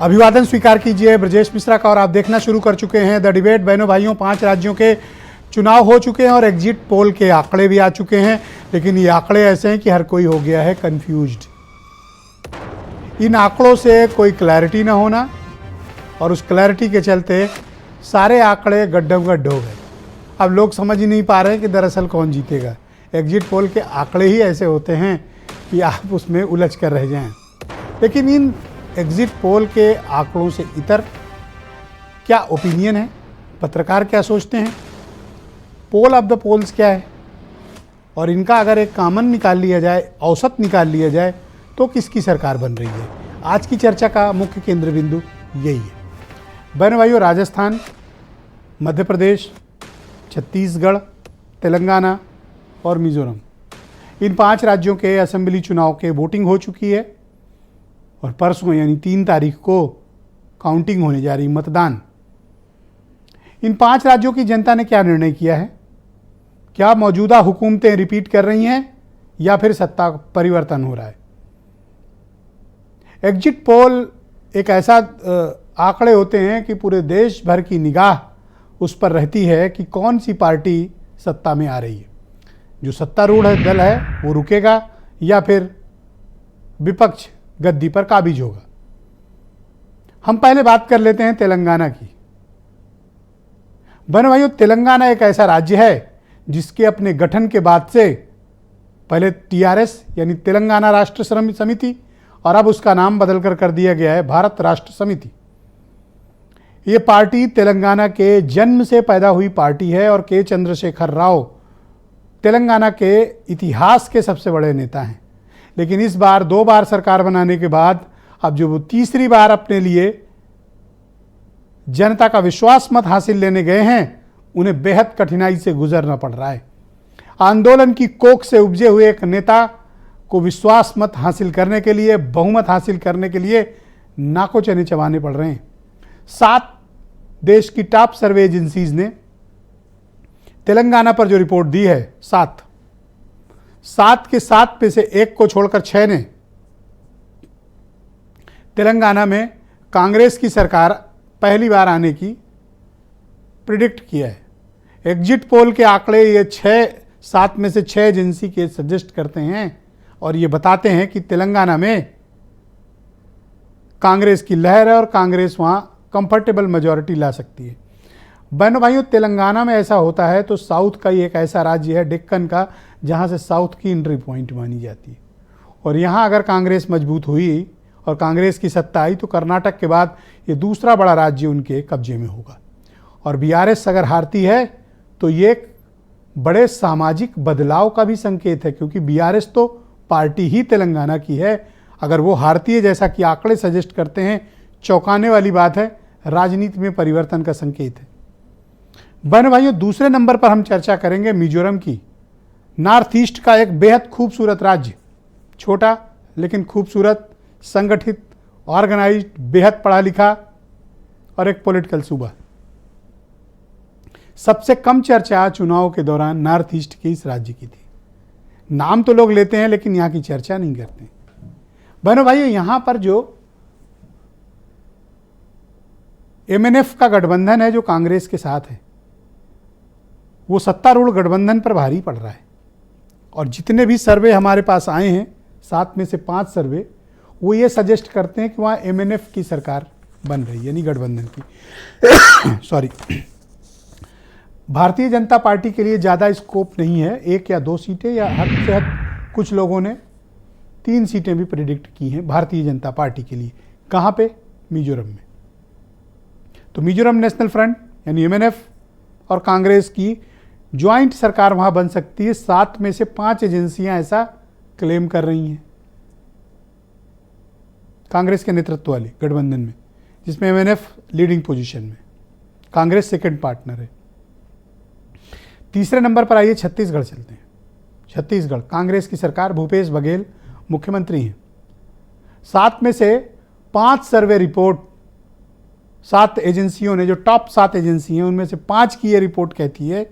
अभिवादन स्वीकार कीजिए ब्रजेश मिश्रा का। और आप देखना शुरू कर चुके हैं द डिबेट। बहनों भाइयों, 5 राज्यों के चुनाव हो चुके हैं और एग्जिट पोल के आंकड़े भी आ चुके हैं, लेकिन ये आंकड़े ऐसे हैं कि हर कोई हो गया है कंफ्यूज्ड। इन आंकड़ों से कोई क्लैरिटी ना होना और उस क्लैरिटी के चलते सारे आंकड़े गड्ढम गड्ढ हो गए। अब लोग समझ ही नहीं पा रहे कि दरअसल कौन जीतेगा। एग्जिट पोल के आंकड़े ही ऐसे होते हैं कि आप उसमें उलझ कर रह जाएं। लेकिन इन एग्जिट पोल के आंकड़ों से इतर क्या ओपिनियन है, पत्रकार क्या सोचते हैं, पोल ऑफ द पोल्स क्या है, और इनका अगर एक कॉमन निकाल लिया जाए, औसत निकाल लिया जाए, तो किसकी सरकार बन रही है। आज की चर्चा का मुख्य केंद्र बिंदु यही है। बहनों भाइयों, राजस्थान, मध्य प्रदेश, छत्तीसगढ़, तेलंगाना और मिजोरम, इन 5 राज्यों के असेंबली चुनाव के वोटिंग हो चुकी है और परसों यानी 3 तारीख को काउंटिंग होने जा रही, मतदान। इन 5 राज्यों की जनता ने क्या निर्णय किया है? क्या मौजूदा हुकूमतें रिपीट कर रही हैं या फिर सत्ता परिवर्तन हो रहा है? एग्जिट पोल एक ऐसा आंकड़े होते हैं कि पूरे देश भर की निगाह उस पर रहती है कि कौन सी पार्टी सत्ता में आ रही है। जो सत्तारूढ़ दल है वो रुकेगा या फिर विपक्ष गद्दी पर काबिज होगा। हम पहले बात कर लेते हैं तेलंगाना की। बहनों भाइयों, तेलंगाना एक ऐसा राज्य है जिसके अपने गठन के बाद से पहले टीआरएस यानी तेलंगाना राष्ट्र समिति और अब उसका नाम बदलकर कर दिया गया है भारत राष्ट्र समिति। ये पार्टी तेलंगाना के जन्म से पैदा हुई पार्टी है और के चंद्रशेखर राव तेलंगाना के इतिहास के सबसे बड़े नेता हैं। लेकिन इस बार 2 बार सरकार बनाने के बाद अब जो वो तीसरी बार अपने लिए जनता का विश्वास मत हासिल लेने गए हैं, उन्हें बेहद कठिनाई से गुजरना पड़ रहा है। आंदोलन की कोख से उपजे हुए एक नेता को विश्वास मत हासिल करने के लिए, बहुमत हासिल करने के लिए नाकों चने चबाने पड़ रहे हैं। 7 देश की टॉप सर्वे एजेंसीज ने तेलंगाना पर जो रिपोर्ट दी है, 7 के 7 में से 1 को छोड़कर 6 ने तेलंगाना में कांग्रेस की सरकार पहली बार आने की प्रिडिक्ट किया है। एग्जिट पोल के आंकड़े ये 7 में से 6 एजेंसी के सजेस्ट करते हैं और ये बताते हैं कि तेलंगाना में कांग्रेस की लहर है और कांग्रेस वहां कंफर्टेबल मेजॉरिटी ला सकती है। बहनों भाइयों, तेलंगाना में ऐसा होता है तो साउथ का ही एक ऐसा राज्य है डेक्कन का, जहां से साउथ की एंट्री पॉइंट मानी जाती है। और यहां अगर कांग्रेस मजबूत हुई और कांग्रेस की सत्ता आई तो कर्नाटक के बाद ये दूसरा बड़ा राज्य उनके कब्जे में होगा। और बीआरएस अगर हारती है तो ये एक बड़े सामाजिक बदलाव का भी संकेत है, क्योंकि बीआरएस तो पार्टी ही तेलंगाना की है। अगर वो हारती है, जैसा कि आंकड़े सजेस्ट करते हैं, चौंकाने वाली बात है, राजनीति में परिवर्तन का संकेत है। बहनों भाइयों, दूसरे नंबर पर हम चर्चा करेंगे मिजोरम की। नॉर्थ ईस्ट का एक बेहद खूबसूरत राज्य, छोटा लेकिन खूबसूरत, संगठित, ऑर्गेनाइज्ड, बेहद पढ़ा लिखा और एक पॉलिटिकल सूबा। सबसे कम चर्चा चुनाव के दौरान नॉर्थ ईस्ट के इस राज्य की थी। नाम तो लोग लेते हैं लेकिन यहां की चर्चा नहीं करते। बहनों भाइयों, यहां पर जो एमएनएफ का गठबंधन है जो कांग्रेस के साथ है, वो सत्तारूढ़ गठबंधन पर भारी पड़ रहा है। और जितने भी सर्वे हमारे पास आए हैं, 7 में से 5 सर्वे, वो ये सजेस्ट करते हैं कि वहाँ एमएनएफ की सरकार बन रही है, यानी गठबंधन की। सॉरी, भारतीय जनता पार्टी के लिए ज़्यादा स्कोप नहीं है। 1 या 2 सीटें, या हद से हद कुछ लोगों ने 3 सीटें भी प्रिडिक्ट की हैं भारतीय जनता पार्टी के लिए। कहाँ पे? मिजोरम में। तो मिजोरम नेशनल फ्रंट यानी एमएनएफ और कांग्रेस की ज्वाइंट सरकार वहां बन सकती है। 7 में से 5 एजेंसियां ऐसा क्लेम कर रही हैं कांग्रेस के नेतृत्व वाली गठबंधन में, जिसमें एमएनएफ लीडिंग पोजीशन में, कांग्रेस सेकंड पार्टनर है। तीसरे नंबर पर आइए छत्तीसगढ़ चलते हैं। छत्तीसगढ़, कांग्रेस की सरकार, भूपेश बघेल मुख्यमंत्री हैं। 7 में से 5 सर्वे रिपोर्ट, 7 एजेंसियों ने, जो टॉप 7 एजेंसी हैं उनमें से 5 की ये रिपोर्ट कहती है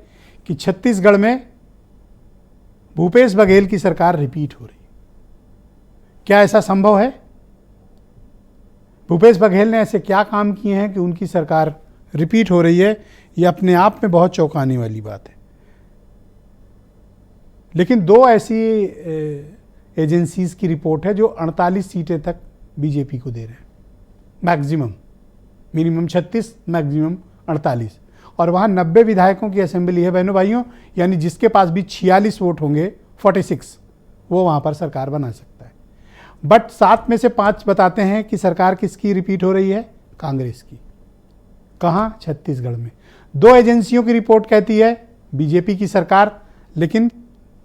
कि छत्तीसगढ़ में भूपेश बघेल की सरकार रिपीट हो रही। क्या ऐसा संभव है? भूपेश बघेल ने ऐसे क्या काम किए हैं कि उनकी सरकार रिपीट हो रही है, ये अपने आप में बहुत चौंकाने वाली बात है। लेकिन दो ऐसी एजेंसीज की रिपोर्ट है जो 48 सीटें तक बीजेपी को दे रहे हैं, मैक्सिमम, मिनिमम 36, मैक्सिमम 48, और वहाँ 90 विधायकों की असेंबली है बहनों भाइयों, यानी जिसके पास भी 46 वोट होंगे, 46, वो वहाँ पर सरकार बना सकता है। बट 7 में से 5 बताते हैं कि सरकार किसकी रिपीट हो रही है, कांग्रेस की। कहाँ? छत्तीसगढ़ में। 2 एजेंसियों की रिपोर्ट कहती है बीजेपी की सरकार, लेकिन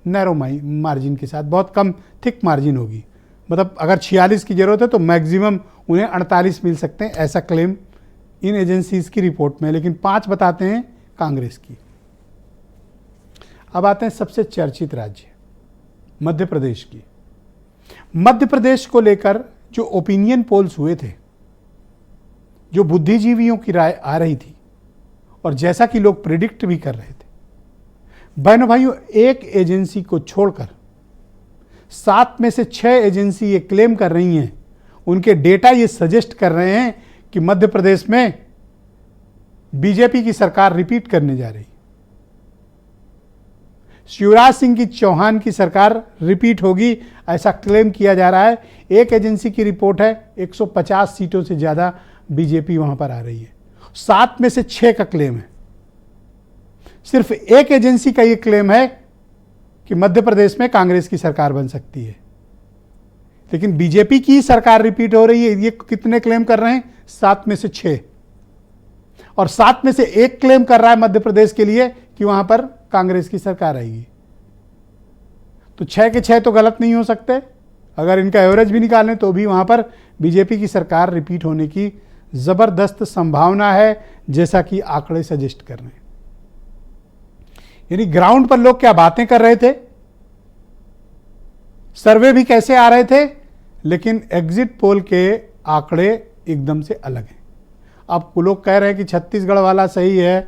नैरो मार्जिन के साथ, बहुत कम थिक मार्जिन होगी, मतलब अगर 46 की जरूरत है तो मैक्सिमम उन्हें 48 मिल सकते हैं, ऐसा क्लेम इन एजेंसीज की रिपोर्ट में। लेकिन 5 बताते हैं कांग्रेस की। अब आते हैं सबसे चर्चित राज्य मध्य प्रदेश की। मध्य प्रदेश को लेकर जो ओपिनियन पोल्स हुए थे, जो बुद्धिजीवियों की राय आ रही थी और जैसा कि लोग प्रिडिक्ट भी कर रहे थे, बहनों भाइयों, एक एजेंसी को छोड़कर 7 में से 6 एजेंसी ये क्लेम कर रही हैं, उनके डेटा ये सजेस्ट कर रहे हैं कि मध्य प्रदेश में बीजेपी की सरकार रिपीट करने जा रही। शिवराज सिंह की चौहान की सरकार रिपीट होगी, ऐसा क्लेम किया जा रहा है। एक एजेंसी की रिपोर्ट है 150 सीटों से ज्यादा बीजेपी वहां पर आ रही है। 7 में से 6 का क्लेम है। सिर्फ एक एजेंसी का यह क्लेम है कि मध्य प्रदेश में कांग्रेस की सरकार बन सकती है, लेकिन बीजेपी की सरकार रिपीट हो रही है। ये कितने क्लेम कर रहे हैं? 7 में से 6, और 7 में से 1 क्लेम कर रहा है मध्य प्रदेश के लिए कि वहां पर कांग्रेस की सरकार आएगी। तो 6 के 6 तो गलत नहीं हो सकते। अगर इनका एवरेज भी निकालें तो भी वहां पर बीजेपी की सरकार रिपीट होने की जबरदस्त संभावना है, जैसा कि आंकड़े सजेस्ट कर रहे हैं। यानी ग्राउंड पर लोग क्या बातें कर रहे थे, सर्वे भी कैसे आ रहे थे, लेकिन एग्जिट पोल के आंकड़े एकदम से अलग हैं। अब लोग कह रहे हैं कि छत्तीसगढ़ वाला सही है,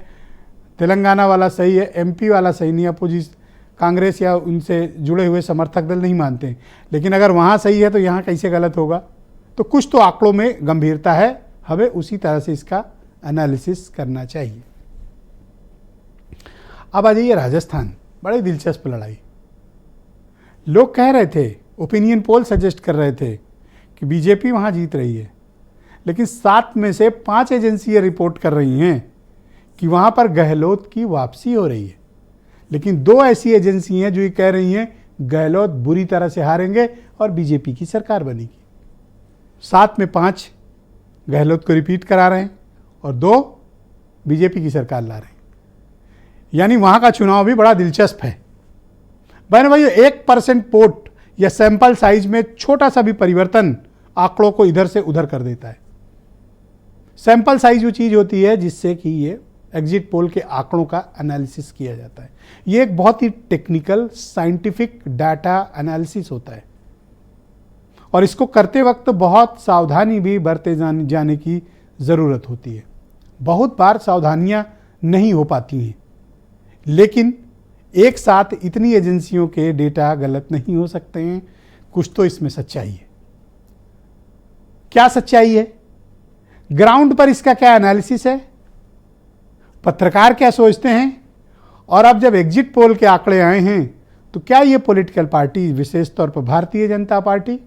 तेलंगाना वाला सही है, एमपी वाला सही नहीं। अपोजिशन कांग्रेस या उनसे जुड़े हुए समर्थक दल नहीं मानते हैं, लेकिन अगर वहाँ सही है तो यहाँ कैसे गलत होगा? तो कुछ तो आंकड़ों में गंभीरता है, हमें उसी तरह से इसका एनालिसिस करना चाहिए। अब आ जाइए राजस्थान, बड़ी दिलचस्प लड़ाई। लोग कह रहे थे, ओपिनियन पोल सजेस्ट कर रहे थे कि बीजेपी वहाँ जीत रही है, लेकिन 7 में से 5 एजेंसियाँ रिपोर्ट कर रही हैं कि वहाँ पर गहलोत की वापसी हो रही है। लेकिन 2 ऐसी एजेंसियाँ जो ये कह रही हैं गहलोत बुरी तरह से हारेंगे और बीजेपी की सरकार बनेगी। 7 में 5 गहलोत को रिपीट करा रहे हैं और 2 बीजेपी की सरकार ला रहे हैं। यानी वहाँ का चुनाव भी बड़ा दिलचस्प है। बहन भाई, 1% वोट या सैंपल साइज में छोटा सा भी परिवर्तन आंकड़ों को इधर से उधर कर देता है। सैंपल साइज वो चीज़ होती है जिससे कि ये एग्जिट पोल के आंकड़ों का एनालिसिस किया जाता है। ये एक बहुत ही टेक्निकल साइंटिफिक डाटा एनालिसिस होता है और इसको करते वक्त बहुत सावधानी भी बरते जाने की ज़रूरत होती है। बहुत बार सावधानियां नहीं हो पाती हैं, लेकिन एक साथ इतनी एजेंसियों के डेटा गलत नहीं हो सकते हैं। कुछ तो इसमें सच्चाई है। क्या सच्चाई है? ग्राउंड पर इसका क्या एनालिसिस है? पत्रकार क्या सोचते हैं? और अब जब एग्जिट पोल के आंकड़े आए हैं तो क्या ये पॉलिटिकल पार्टी, विशेष तौर पर भारतीय जनता पार्टी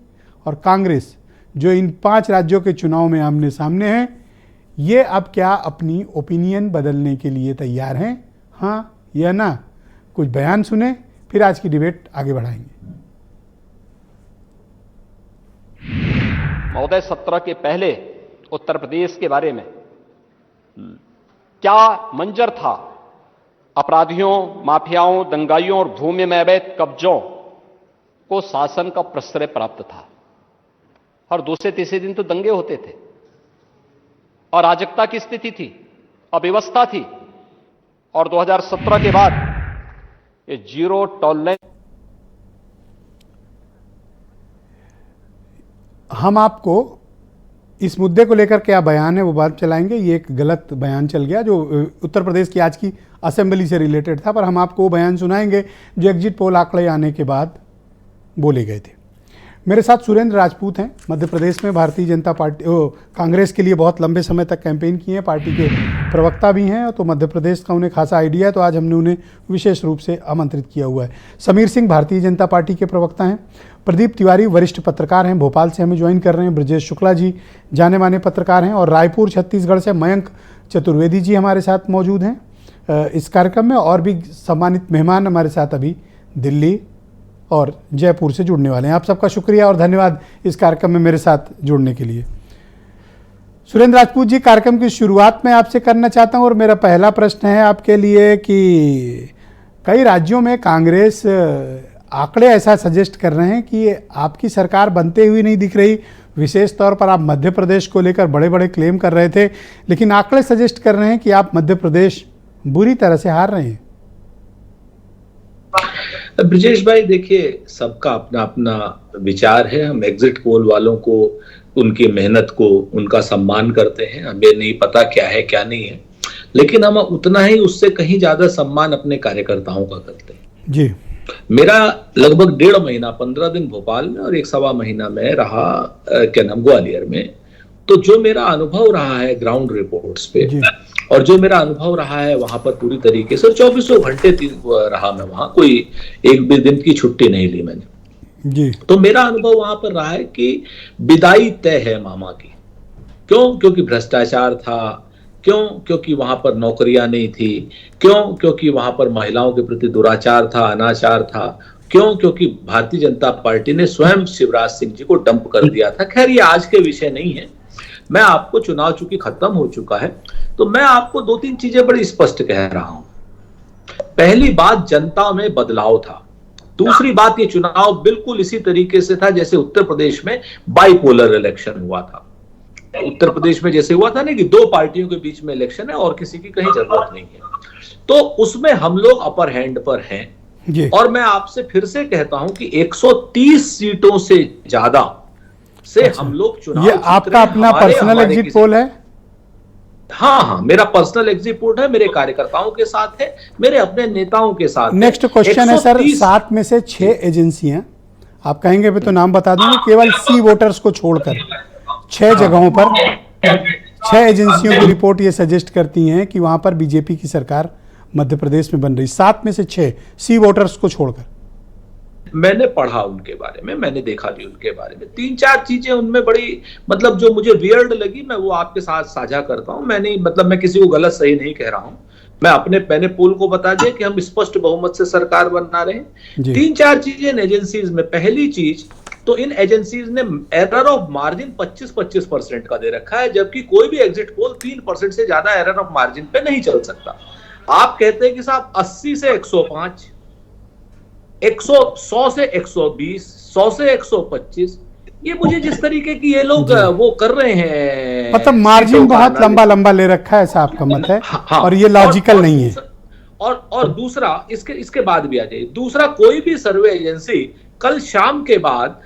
और कांग्रेस, जो इन 5 राज्यों के चुनाव में आमने सामने हैं, ये अब क्या अपनी ओपिनियन बदलने के लिए तैयार हैं? हाँ या ना? कुछ बयान सुने, फिर आज की डिबेट आगे बढ़ाएंगे। महोदय, 17 के पहले उत्तर प्रदेश के बारे में क्या मंजर था? अपराधियों, माफियाओं, दंगाइयों और भूमि में अवैध कब्जों को शासन का प्रश्रय प्राप्त था। हर दूसरे तीसरे दिन तो दंगे होते थे, अराजकता की स्थिति थी, अव्यवस्था थी। और 2017 के बाद ये जीरो टॉलरेंस। हम आपको इस मुद्दे को लेकर क्या बयान है वो बात चलाएंगे। ये एक गलत बयान चल गया जो उत्तर प्रदेश की आज की असेंबली से रिलेटेड था, पर हम आपको वो बयान सुनाएंगे जो एग्जिट पोल आंकड़े आने के बाद बोले गए थे। मेरे साथ सुरेंद्र राजपूत हैं, मध्य प्रदेश में भारतीय जनता पार्टी कांग्रेस के लिए बहुत लंबे समय तक कैंपेन किए हैं, पार्टी के प्रवक्ता भी हैं, तो मध्य प्रदेश का उन्हें खासा आइडिया है, तो आज हमने उन्हें विशेष रूप से आमंत्रित किया हुआ है। समीर सिंह भारतीय जनता पार्टी के प्रवक्ता हैं, प्रदीप तिवारी वरिष्ठ पत्रकार हैं, भोपाल से हमें ज्वाइन कर रहे हैं, ब्रजेश शुक्ला जी जाने माने पत्रकार हैं, और रायपुर छत्तीसगढ़ से मयंक चतुर्वेदी जी हमारे साथ मौजूद हैं इस कार्यक्रम में, और भी सम्मानित मेहमान हमारे साथ अभी दिल्ली और जयपुर से जुड़ने वाले हैं। आप सबका शुक्रिया और धन्यवाद इस कार्यक्रम में मेरे साथ जुड़ने के लिए। सुरेंद्र राजपूत जी, कार्यक्रम की शुरुआत में आपसे करना चाहता हूं, और मेरा पहला प्रश्न है आपके लिए कि कई राज्यों में कांग्रेस आंकड़े ऐसा सजेस्ट कर रहे हैं कि आपकी सरकार बनते हुए नहीं दिख रही। विशेष तौर पर आप मध्य प्रदेश को लेकर बड़े बड़े क्लेम कर रहे थे, लेकिन आंकड़े सजेस्ट कर रहे हैं कि आप मध्य प्रदेश बुरी तरह से हार रहे हैं। ब्रजेश भाई, देखिए, सबका अपना अपना विचार है। हम एग्जिट पोल वालों को, उनकी मेहनत को, उनका सम्मान करते हैं। हमें नहीं पता क्या है क्या नहीं है, लेकिन हम उतना ही उससे कहीं ज्यादा सम्मान अपने कार्यकर्ताओं का करते हैं जी। मेरा लगभग 1.5 महीना 15 दिन भोपाल में और 1 सवा महीना में रहा ग्वालियर में, तो जो मेरा अनुभव रहा है ग्राउंड रिपोर्ट्स पे और जो मेरा अनुभव रहा है वहां पर पूरी तरीके से 24 घंटे रहा मैं वहां, कोई एक भी दिन की छुट्टी नहीं ली मैंने जी। तो मेरा अनुभव वहां पर रहा है कि विदाई तय है मामा की। क्यों? क्योंकि भ्रष्टाचार था। क्यों? क्योंकि वहां पर नौकरियां नहीं थी। क्यों? क्योंकि वहां पर महिलाओं के प्रति दुराचार था, अनाचार था। क्यों? क्योंकि भारतीय जनता पार्टी ने स्वयं शिवराज सिंह जी को डंप कर दिया था। खैर, ये आज के विषय नहीं है। मैं आपको, चुनाव चूंकि खत्म हो चुका है, तो मैं आपको 2-3 चीजें बड़ी स्पष्ट कह रहा हूं। पहली बात, जनता में बदलाव था। दूसरी बात, ये चुनाव बिल्कुल इसी तरीके से था जैसे उत्तर प्रदेश में बाइपोलर इलेक्शन हुआ था। उत्तर प्रदेश में जैसे हुआ था ना कि 2 पार्टियों के बीच में इलेक्शन है और किसी की कहीं जरूरत नहीं है, तो उसमें हम लोग अपर हैंड पर हैं। और मैं आपसे फिर से कहता हूं कि 130 सीटों से ज्यादा से हम लोग चुनाव, ये आपका अपना पर्सनल एग्जिट पोल है? हाँ, मेरा पर्सनल एग्जिट पोल है, मेरे कार्यकर्ताओं के साथ है, मेरे अपने नेताओं के साथ। नेक्स्ट क्वेश्चन है सर, 7 में से 6 एजेंसियां, आप कहेंगे भी तो नाम बता दूंगे, केवल सी वोटर्स को छोड़कर 6 जगहों पर 6 एजेंसियों की रिपोर्ट ये सजेस्ट करती हैं कि वहां पर बीजेपी की सरकार मध्य प्रदेश में बन रही। 7 में से 6 सी वोटर्स को छोड़कर। मैंने पढ़ा उनके बारे में, मैंने देखा भी उनके बारे में। 3-4 चीजें उनमें बड़ी, मतलब जो मुझे वियर्ड लगी, मैं वो आपके साथ साझा करता हूं। मैं किसी को गलत सही नहीं कह रहा हूं। मैंने पोल को बता दिया कि हम स्पष्ट बहुमत से सरकार बना रहे हैं। 3-4 चीजें इन एजेंसीज में। पहली चीज तो इन एजेंसीज ने एरर ऑफ मार्जिन 25% का दे रखा है, जबकि कोई भी एग्जिट पोल 3% से ज्यादा एरर ऑफ मार्जिन पे नहीं चल सकता। आप कहते हैं कि साहब 80 से 105, 100 से 120, 100 से 125, ये मुझे जिस तरीके की ये लोग वो कर रहे हैं, मतलब मार्जिन बहुत लंबा ले रखा है, ऐसा आपका मत है। हाँ, और ये लॉजिकल नहीं है। और दूसरा, इसके बाद भी आ जाइए। दूसरा, कोई भी सर्वे एजेंसी कल शाम के बाद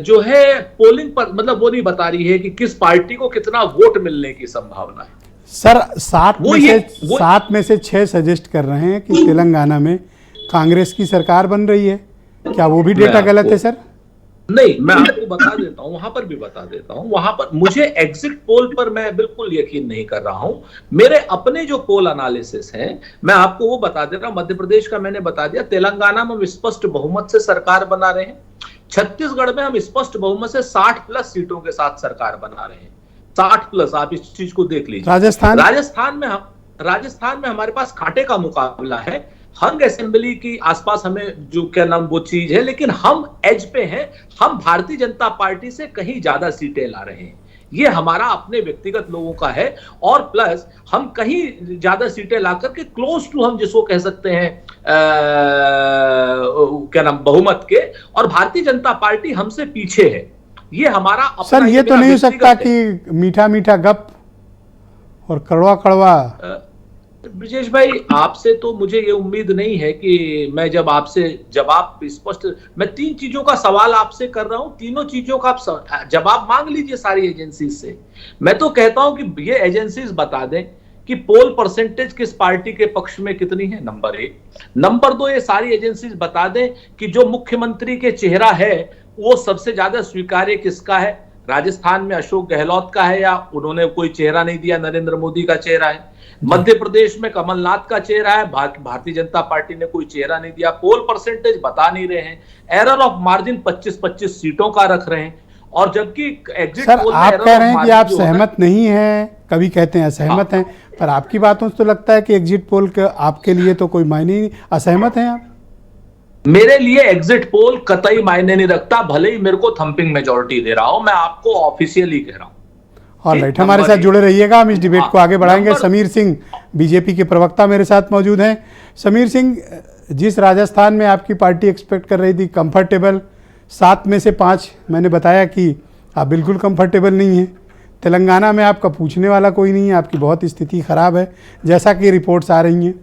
जो है पोलिंग पर, मतलब वो नहीं बता रही है कि किस पार्टी को कितना वोट मिलने की संभावना है। सर, 7 में से 6 सजेस्ट कर रहे हैं कि तेलंगाना में कांग्रेस की सरकार बन रही है। क्या वो भी डेटा गलत है सर? नहीं, मैं आपको बता देता हूं, वहां पर भी बता देता हूं। वहां पर मुझे एग्जिट पोल पर मैं बिल्कुल यकीन नहीं कर रहा हूं। मेरे अपने जो पोल एनालिसिस हैं, मैं आपको वो बता दे रहा हूं। मध्य प्रदेश का मैंने बता दिया। तेलंगाना में हम स्पष्ट बहुमत से सरकार बना रहे हैं। छत्तीसगढ़ में हम स्पष्ट बहुमत से 60+ सीटों के साथ सरकार बना रहे हैं। 60+, आप इस चीज को देख लीजिए। राजस्थान में हमारे पास कांटे का मुकाबला है। हंग असेंबली की आसपास हमें जो क्या नाम वो चीज है, लेकिन हम एज पे हैं। हम भारतीय जनता पार्टी से कहीं ज्यादा सीटें ला रहे हैं। ये हमारा अपने व्यक्तिगत लोगों का है। और प्लस हम कहीं ज्यादा सीटें ला करके क्लोज टू, हम जिसको कह सकते हैं क्या नाम, बहुमत के, और भारतीय जनता पार्टी हमसे पीछे है। ये हमारा अपना। सर, ये तो नहीं हो सकता कि मीठा मीठा गप और कड़वा कड़वा। ब्रजेश भाई, आपसे तो मुझे ये उम्मीद नहीं है कि मैं जब आपसे जवाब स्पष्ट, मैं 3 चीजों का सवाल आपसे कर रहा हूं, तीनों चीजों का आप जवाब मांग लीजिए सारी एजेंसीज से। मैं तो कहता हूं कि ये एजेंसीज बता दें कि पोल परसेंटेज किस पार्टी के पक्ष में कितनी है, नंबर 1। नंबर 2, ये सारी एजेंसीज बता दें कि जो मुख्यमंत्री के चेहरा है वो सबसे ज्यादा स्वीकार्य किसका है? राजस्थान में अशोक गहलोत का है, या उन्होंने कोई चेहरा नहीं दिया, नरेंद्र मोदी का चेहरा है। मध्य प्रदेश में कमलनाथ का चेहरा है, भारतीय जनता पार्टी ने कोई चेहरा नहीं दिया। पोल परसेंटेज बता नहीं रहे हैं, एरर ऑफ मार्जिन 25-25 सीटों का रख रहे हैं, और जबकि एग्जिट सर पोल में आप error कह of रहे हैं कि margin आप जो होता है- सहमत नहीं हैं, कभी कहते हैं असहमत हैं, पर आपकी बातों से तो लगता है कि एग्जिट पोल का आपके लिए तो कोई मायने नहीं। असहमत हैं आप? मेरे लिए एग्जिट पोल कतई मायने नहीं रखता, भले ही मेरे को थंपिंग मेजोरिटी दे रहा हूं, मैं आपको ऑफिशियली कह रहा हूं। ऑलराइट, हमारे साथ जुड़े रहिएगा, हम इस डिबेट को आगे बढ़ाएंगे। नंबर- समीर सिंह बीजेपी के प्रवक्ता मेरे साथ मौजूद हैं। समीर सिंह, जिस राजस्थान में आपकी पार्टी एक्सपेक्ट कर रही थी कंफर्टेबल, 7 में से 5 मैंने बताया कि आप बिल्कुल कंफर्टेबल नहीं हैं। तेलंगाना में आपका पूछने वाला कोई नहीं है, आपकी बहुत स्थिति खराब है जैसा कि रिपोर्ट्स आ रही हैं।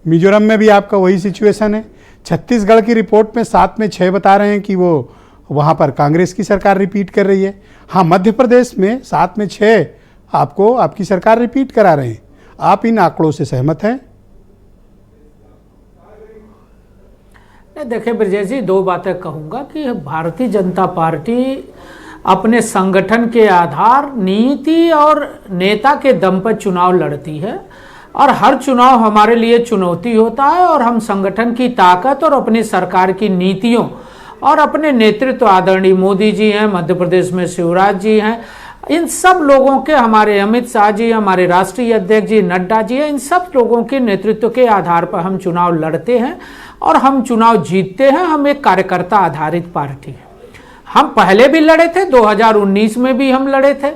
मिजोरम में भी आपका वही सिचुएशन है। छत्तीसगढ़ की रिपोर्ट में 7 में 6 बता रहे हैं कि वो वहाँ पर कांग्रेस की सरकार रिपीट कर रही है। हाँ, मध्य प्रदेश में 7 में 6 आपको आपकी सरकार रिपीट करा रहे हैं। आप इन आंकड़ों से सहमत हैं? देखिए ब्रजेश जी, 2 बातें कहूँगा कि भारतीय जनता पार्टी अपने संगठन के आधार, नीति और नेता के दम पर चुनाव लड़ती है, और हर चुनाव हमारे लिए चुनौती होता है, और हम संगठन की ताकत और अपनी सरकार की नीतियों और अपने नेतृत्व, आदरणीय मोदी जी हैं, मध्य प्रदेश में शिवराज जी हैं, इन सब लोगों के, हमारे अमित शाह जी, हमारे राष्ट्रीय अध्यक्ष जी नड्डा जी हैं, इन सब लोगों के नेतृत्व के आधार पर हम चुनाव लड़ते हैं और हम चुनाव जीतते हैं। हम एक कार्यकर्ता आधारित पार्टी है। हम पहले भी लड़े थे, 2019 में भी हम लड़े थे,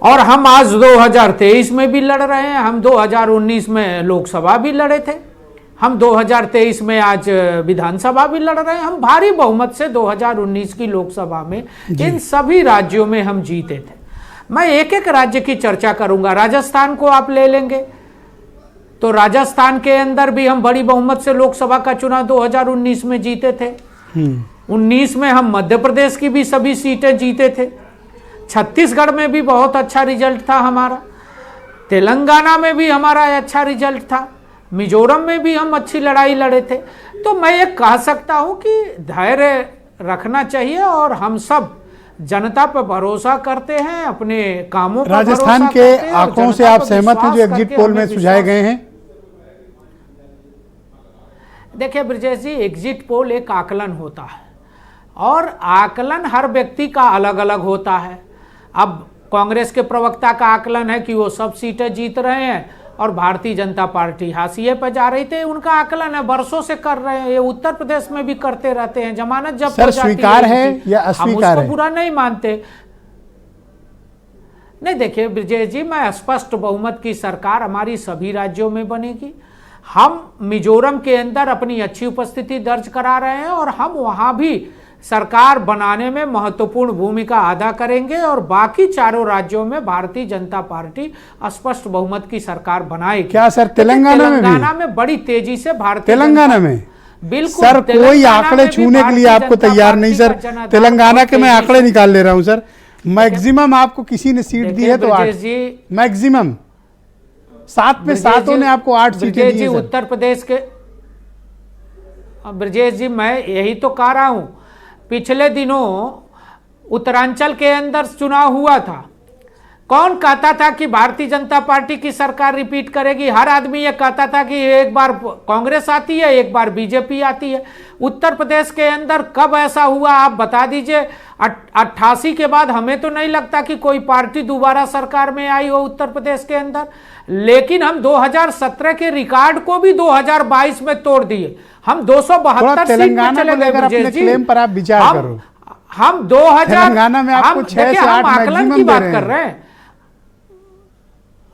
और हम आज 2023 में भी लड़ रहे हैं। हम 2019 में लोकसभा भी लड़े थे, हम 2023 में आज विधानसभा भी लड़ रहे हैं। हम भारी बहुमत से 2019 की लोकसभा में इन सभी राज्यों में हम जीते थे। मैं एक एक राज्य की चर्चा करूंगा। राजस्थान को आप ले लेंगे तो राजस्थान के अंदर भी हम बड़ी बहुमत से लोकसभा का चुनाव 2019 में जीते थे। 19 में हम मध्य प्रदेश की भी सभी सीटें जीते थे। छत्तीसगढ़ में भी बहुत अच्छा रिजल्ट था हमारा, तेलंगाना में भी हमारा अच्छा रिजल्ट था, मिजोरम में भी हम अच्छी लड़ाई लड़े थे। तो मैं ये कह सकता हूं कि धैर्य रखना चाहिए, और हम सब जनता पर भरोसा करते हैं, अपने कामों पर राजस्थान भरोसा के करते हैं, और आंकड़ों से जनता आप पर सहमत हैं जो विश्वास एग्जिट करके पोल में हमें सुझाए विश्वास- गए हैं? देखिए ब्रजेश जी, एग्जिट पोल एक आकलन होता है, और आकलन हर व्यक्ति का अलग अलग होता है। अब कांग्रेस के प्रवक्ता का आकलन है कि वो सब सीटें जीत रहे हैं, और भारतीय जनता पार्टी हाशिए पर जा रही थी। उनका आकलन है, वर्षों से कर रहे हैं, ये उत्तर प्रदेश में भी करते रहते हैं। जमानत जब्त सर, हो जाती स्वीकार है इनकी, या हम अस्वीकार उसको है? बुरा नहीं मानते। नहीं, देखिए ब्रजेश जी, मैं स्पष्ट बहुमत की सरकार हमारी सभी राज्यों में बनेगी। हम मिजोरम के अंदर अपनी अच्छी उपस्थिति दर्ज करा रहे हैं, और हम वहां भी सरकार बनाने में महत्वपूर्ण भूमिका अदा करेंगे, और बाकी चारों राज्यों में भारतीय जनता पार्टी स्पष्ट बहुमत की सरकार बनाएगी। क्या सर, तेलंगाना में भी? तेलंगाना में बड़ी तेजी से भारतीय तेलंगाना में बिल्कुल सर कोई तेलंगाना आंकड़े में भी छूने के लिए भारतीय आपको जनता तैयार नहीं पार्टी सर। का जनाधार तेलंगाना बहुत के मैं तेजी आंकड़े से- निकाल ले रहा हूं सर। मैक्सिमम आपको किसी ने सीट दी है तो 8, ब्रजेश जी, मैक्सिमम 7 में ब्रजेश 7 जी- ने आपको 8 सीटें ब्रजेश दी जी, है सर। उत्तर प्रदेश के ब्रजेश जी, मैं यही तो कह रहा हूं, पिछले दिनों उत्तरांचल के अंदर चुनाव हुआ था। कौन कहता था कि भारतीय जनता पार्टी की सरकार रिपीट करेगी? हर आदमी ये कहता था कि एक बार कांग्रेस आती है, एक बार बीजेपी आती है। उत्तर प्रदेश के अंदर कब ऐसा हुआ, आप बता दीजिए। 88 के बाद हमें तो नहीं लगता कि कोई पार्टी दोबारा सरकार में आई हो उत्तर प्रदेश के अंदर। लेकिन हम 2017 के रिकॉर्ड को भी 2022 में तोड़ दिए। हम 272 सीट में चले गए। अपने क्लेम पर आप विचार करो। हम 2000 तेलंगाना में आपको 6 से 8 आकलन की बात कर रहे हैं।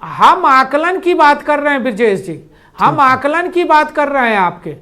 हम आकलन की बात कर रहे हैं ब्रजेश जी, हम आकलन की बात कर रहे हैं आपके।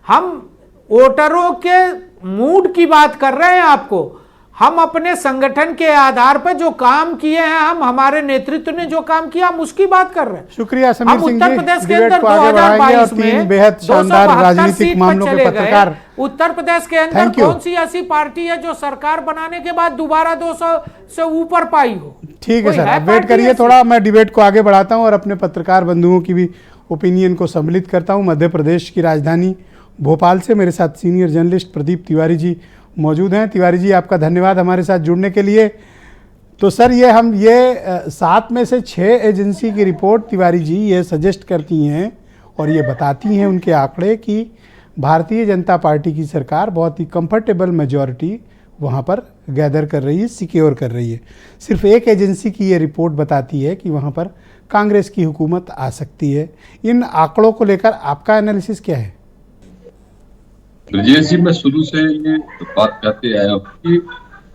हम वोटरों के मूड की बात कर रहे हैं आपको। हम अपने संगठन के आधार पर जो काम किए हैं, हम हमारे नेतृत्व ने जो काम किया, हम उसकी बात कर रहे हैं। शुक्रिया समीर हम सिंह उत्तर जी, प्रदेश के डिबेट अंदर को आगे बढ़ाएंगे और 2022 तीन में बेहद शानदार 272 राजनीतिक सीट पर मामलों के चले पत्रकार। गए। उत्तर प्रदेश के अंदर Thank you. कौन सी ऐसी पार्टी है जो सरकार बनाने के बाद दोबारा 200 से ऊपर पाई हो? ठीक है कोई सर, आप वेट पार्टी करिए ऐसी? थोड़ा। मैं डिबेट को आगे बढ़ाता हूं और अपने पत्रकार बंधुओं की भी ओपिनियन को सम्मिलित करता हूं। मध्य प्रदेश की राजधानी भोपाल से मेरे साथ सीनियर जर्नलिस्ट प्रदीप तिवारी जी मौजूद हैं। तिवारी जी, आपका धन्यवाद हमारे साथ जुड़ने के लिए। तो सर, ये 7 में से 6 एजेंसी की रिपोर्ट तिवारी जी ये सजेस्ट करती हैं और ये बताती हैं उनके आंकड़े कि भारतीय जनता पार्टी की सरकार बहुत ही कंफर्टेबल मेजॉरिटी वहाँ पर गैदर कर रही है, सिक्योर कर रही है। सिर्फ एक एजेंसी की ये रिपोर्ट बताती है कि वहाँ पर कांग्रेस की हुकूमत आ सकती है। इन आंकड़ों को लेकर आपका एनालिसिस क्या है? ब्रजेश जी, मैं शुरू से ये बात कहते आया हूँ कि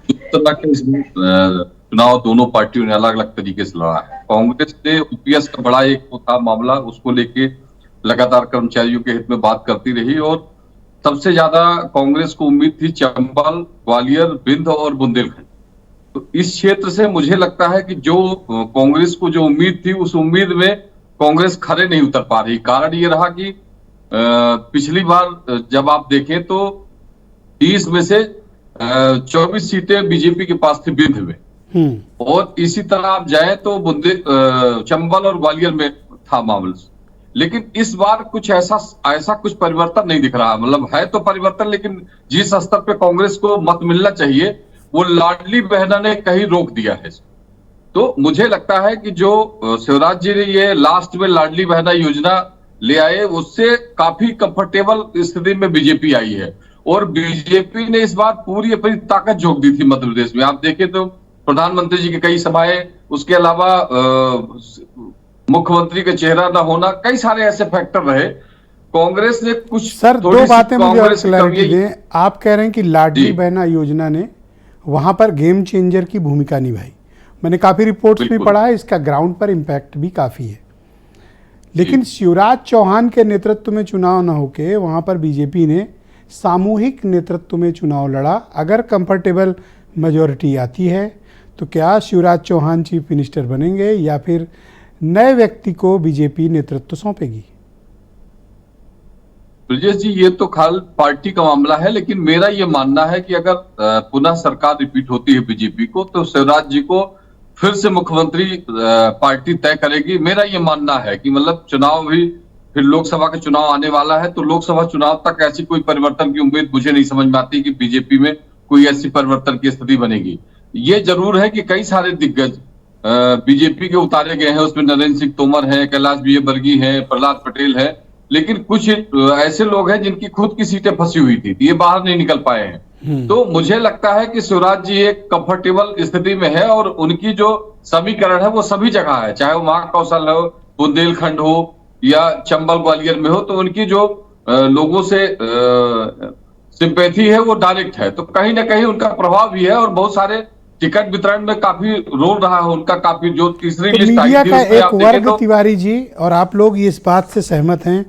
जिस तरह के इसमें चुनाव दोनों पार्टियों ने अलग अलग तरीके से लड़ा है। कांग्रेस ने ओपीएस का बड़ा एक था मामला, उसको लेके लगातार कर्मचारियों के हित में बात करती रही और सबसे ज्यादा कांग्रेस को उम्मीद थी चंबल, ग्वालियर, बिंद और बुंदेलखंड। तो इस क्षेत्र से मुझे लगता है कि जो कांग्रेस को जो उम्मीद थी उस उम्मीद में कांग्रेस खरे नहीं उतर पा रही। कारण ये रहा कि पिछली बार जब आप देखें तो 30 में से 24 सीटें बीजेपी के पास थी बिंद में, और इसी तरह आप जाएं तो चंबल और ग्वालियर में था मामला। लेकिन इस बार कुछ ऐसा कुछ परिवर्तन नहीं दिख रहा। मतलब है तो परिवर्तन, लेकिन जिस स्तर पे कांग्रेस को मत मिलना चाहिए वो लाडली बहना ने कहीं रोक दिया है। तो मुझे लगता है कि जो शिवराज जी ने ये लास्ट में लाडली बहना योजना ले आए उससे काफी कंफर्टेबल स्थिति में बीजेपी आई है, और बीजेपी ने इस बार पूरी अपनी ताकत झोंक दी थी मध्य प्रदेश में। आप देखें तो प्रधानमंत्री जी की कई सभाएं, उसके अलावा मुख्यमंत्री का चेहरा न होना, कई सारे ऐसे फैक्टर रहे। कांग्रेस ने कुछ सर, 2 बातें मुझे और क्लैरिटी दें। आप कह रहे हैं कि लाडली बहना योजना ने वहां पर गेम चेंजर की भूमिका निभाई। मैंने काफी रिपोर्ट्स भी पढ़ा है, इसका ग्राउंड पर इम्पैक्ट भी काफी है। लेकिन शिवराज चौहान के नेतृत्व में चुनाव न होके वहां पर बीजेपी ने सामूहिक नेतृत्व में चुनाव लड़ा। अगर कंफर्टेबल मेजॉरिटी आती है तो क्या शिवराज चौहान चीफ मिनिस्टर बनेंगे या फिर नए व्यक्ति को बीजेपी नेतृत्व सौंपेगी? ब्रजेश जी, ये तो खाल पार्टी का मामला है, लेकिन मेरा ये मानना है कि अगर पुनः सरकार रिपीट होती है बीजेपी को तो शिवराज जी को फिर से मुख्यमंत्री पार्टी तय करेगी। मेरा ये मानना है कि मतलब चुनाव भी फिर लोकसभा का चुनाव आने वाला है, तो लोकसभा चुनाव तक ऐसी कोई परिवर्तन की उम्मीद मुझे नहीं समझ में आती कि बीजेपी में कोई ऐसी परिवर्तन की स्थिति बनेगी। ये जरूर है कि कई सारे दिग्गज बीजेपी के उतारे गए हैं, उसमें नरेंद्र सिंह तोमर है, कैलाश विजयवर्गीय है, प्रहलाद पटेल है, लेकिन कुछ ऐसे लोग हैं जिनकी खुद की सीटें फंसी हुई थी, ये बाहर नहीं निकल पाए हैं। तो मुझे लगता है कि शिवराज जी एक कंफर्टेबल स्थिति में है और उनकी जो समीकरण है वो सभी जगह है, चाहे वो महाकौशल हो, बुंदेलखंड हो या चंबल ग्वालियर में हो, तो उनकी जो लोगों से सिंपैथी है वो डायरेक्ट है। तो कहीं ना कहीं उनका प्रभाव भी है और बहुत सारे टिकट वितरण में काफी रोल रहा है उनका। काफी जो तीसरी लिस्ट आई थी मीडिया का एक वर्ग, तिवारी जी, और आप लोग इस बात से सहमत हैं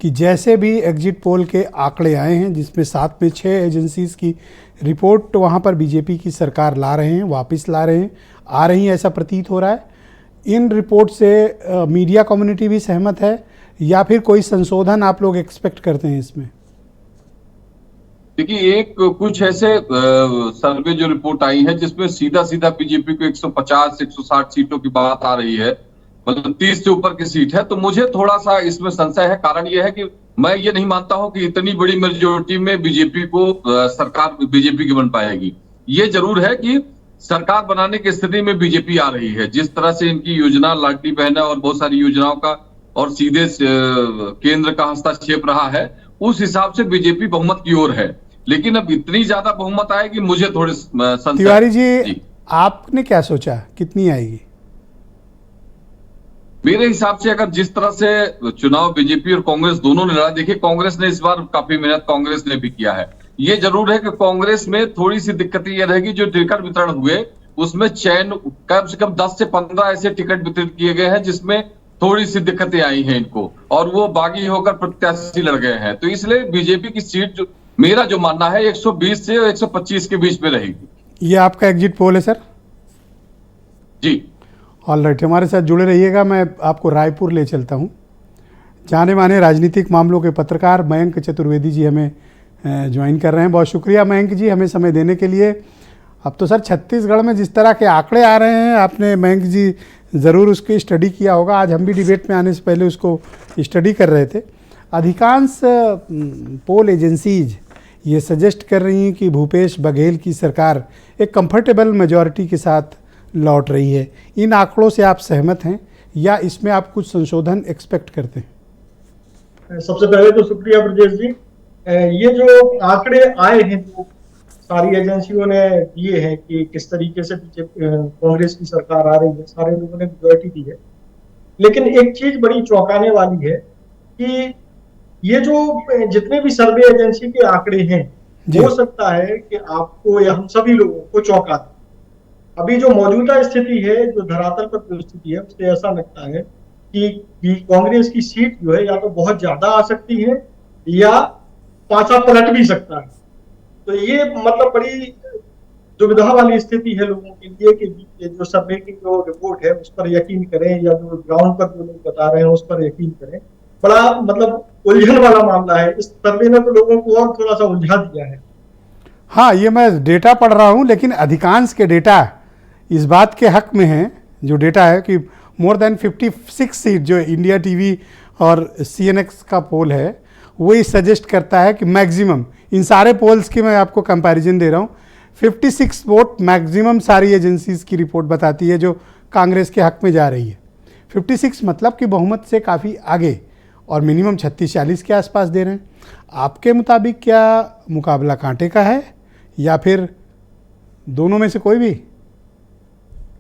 कि जैसे भी एग्जिट पोल के आंकड़े आए हैं जिसमें 7 में 6 एजेंसीज की रिपोर्ट वहां पर बीजेपी की सरकार ला रहे हैं, वापस ला रहे हैं, आ रही हैं, ऐसा प्रतीत हो रहा है। इन रिपोर्ट से मीडिया कम्युनिटी भी सहमत है या फिर कोई संशोधन आप लोग एक्सपेक्ट करते हैं इसमें? देखिए, एक कुछ ऐसे सर्वे जो रिपोर्ट आई है जिसमें सीधा सीधा बीजेपी को 150-160 सीटों की बात आ रही है, मतलब 30 से ऊपर की सीट है, तो मुझे थोड़ा सा इसमें संशय है। कारण यह है कि मैं ये नहीं मानता हूं कि इतनी बड़ी मेजोरिटी में बीजेपी को सरकार बीजेपी की बन पाएगी। ये जरूर है कि सरकार बनाने की स्थिति में बीजेपी आ रही है। जिस तरह से इनकी योजना लाडली बहना और बहुत सारी योजनाओं का और सीधे केंद्र का हस्तक्षेप रहा है, उस हिसाब से बीजेपी बहुमत की ओर है। लेकिन अब इतनी ज्यादा बहुमत आएगी मुझे थोड़ी संशय। तिवारी जी, आपने क्या सोचा, कितनी आएगी? मेरे हिसाब से अगर जिस तरह से चुनाव बीजेपी और कांग्रेस दोनों ने लड़ा, देखिए कांग्रेस ने इस बार काफी मेहनत कांग्रेस ने भी किया है। ये जरूर है कि कांग्रेस में थोड़ी सी दिक्कत ये रहेगी, जो टिकट वितरण हुए उसमें चयन कम से कम 10 से 15 ऐसे टिकट वितरित किए गए हैं जिसमें थोड़ी सी दिक्कतें आई हैं इनको, और वो बागी होकर प्रत्याशी लड़ गए हैं। तो इसलिए बीजेपी की सीट जो मेरा जो मानना है 120 से 125 के बीच में रहेगी। ये आपका एग्जिट पोल है सर? जी, ऑलराइट, हमारे साथ जुड़े रहिएगा। मैं आपको रायपुर ले चलता हूँ। जाने माने राजनीतिक मामलों के पत्रकार मयंक चतुर्वेदी जी हमें ज्वाइन कर रहे हैं। बहुत शुक्रिया मयंक जी हमें समय देने के लिए। अब तो सर छत्तीसगढ़ में जिस तरह के आंकड़े आ रहे हैं, आपने मयंक जी ज़रूर उसकी स्टडी किया होगा। आज हम भी डिबेट में आने से पहले उसको स्टडी कर रहे थे। अधिकांश पोल एजेंसीज ये सजेस्ट कर रही हैं कि भूपेश बघेल की सरकार एक कंफर्टेबल मेजॉरिटी के साथ लौट रही है। इन आंकड़ों से आप सहमत हैं या इसमें आप कुछ संशोधन एक्सपेक्ट करते हैं? सबसे पहले तो शुक्रिया ब्रजेश जी। ये जो आंकड़े आए हैं, जो सारी एजेंसियों ने दिए हैं कि किस तरीके से कांग्रेस की सरकार आ रही है, सारे लोगों ने मेजॉरिटी दी है। लेकिन एक चीज बड़ी चौंकाने वाली है कि ये जो जितने भी सर्वे एजेंसी के आंकड़े हैं, हो सकता है कि आपको या हम सभी लोगों को चौंका दे। अभी जो मौजूदा स्थिति है, जो धरातल पर परिस्थिति है, उससे ऐसा लगता है कि कांग्रेस की सीट जो है या तो बहुत ज्यादा आ सकती है या पांचा पलट भी सकता है। तो ये मतलब बड़ी दुविधा वाली स्थिति है लोगों के लिए कि जो सर्वे की जो रिपोर्ट है उस पर यकीन करें या जो ग्राउंड पर जो लोग बता रहे हैं उस पर यकीन करें। बड़ा मतलब उलझन वाला मामला है। इस सर्वे ने तो लोगों को और थोड़ा सा उलझा दिया है। हाँ, ये मैं डेटा पढ़ रहा हूँ, लेकिन अधिकांश के डेटा इस बात के हक में हैं, जो डेटा है कि मोर देन 56 सीट जो इंडिया टीवी और CNX का पोल है वो ये सजेस्ट करता है कि मैक्सिमम, इन सारे पोल्स की मैं आपको कंपैरिजन दे रहा हूँ, 56 वोट मैक्सिमम सारी एजेंसीज की रिपोर्ट बताती है जो कांग्रेस के हक में जा रही है। 56 मतलब कि बहुमत से काफ़ी आगे, और मिनिमम 36-40 के आसपास दे रहे हैं। आपके मुताबिक क्या मुकाबला कांटे का है या फिर दोनों में से कोई भी?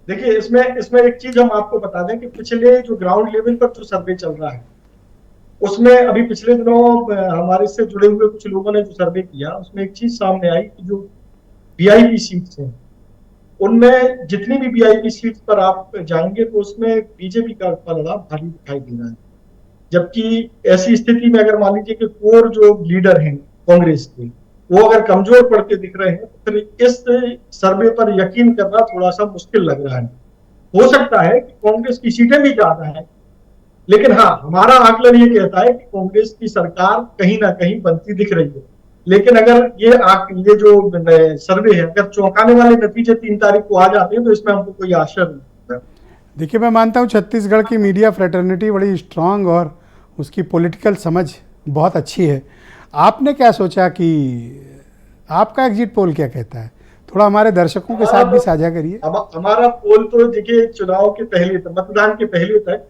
देखिए, इसमें एक चीज हम आपको बता दें कि पिछले जो ग्राउंड लेवल पर जो सर्वे चल रहा है उसमें अभी पिछले दिनों हमारे से जुड़े हुए कुछ लोगों ने जो सर्वे किया उसमें एक चीज सामने आई कि जो VIP सीट्स हैं उनमें जितनी भी VIP सीट्स पर आप जाएंगे तो उसमें बीजेपी का पलड़ा भारी दिखाई दे रहा है। जबकि ऐसी स्थिति में अगर मान लीजिए कि कोर जो लीडर हैं कांग्रेस के वो अगर कमजोर पड़ते दिख रहे हैं तो फिर इस सर्वे पर यकीन करना थोड़ा सा मुश्किल लग रहा है। हो सकता है कि कांग्रेस की सीटें भी ज्यादा हैं, लेकिन हाँ, हमारा आकलन ये कहता है कि कांग्रेस की सरकार कहीं ना कहीं बनती दिख रही है। लेकिन अगर ये जो सर्वे है अगर चौंकाने वाले नतीजे 3 तारीख को आ जाते हैं तो इसमें हमको कोई आशा नहीं। देखिए, मैं मानता हूँ छत्तीसगढ़ की मीडिया फ्रेटर्निटी बड़ी स्ट्रांग और उसकी पॉलिटिकल समझ बहुत अच्छी है। आपने क्या सोचा कि आपका एग्जिट पोल क्या कहता है? थोड़ा हमारे दर्शकों के साथ भी साझा करिए। हमारा पोल तो देखिए चुनाव के पहले तक, मतदान के पहले तक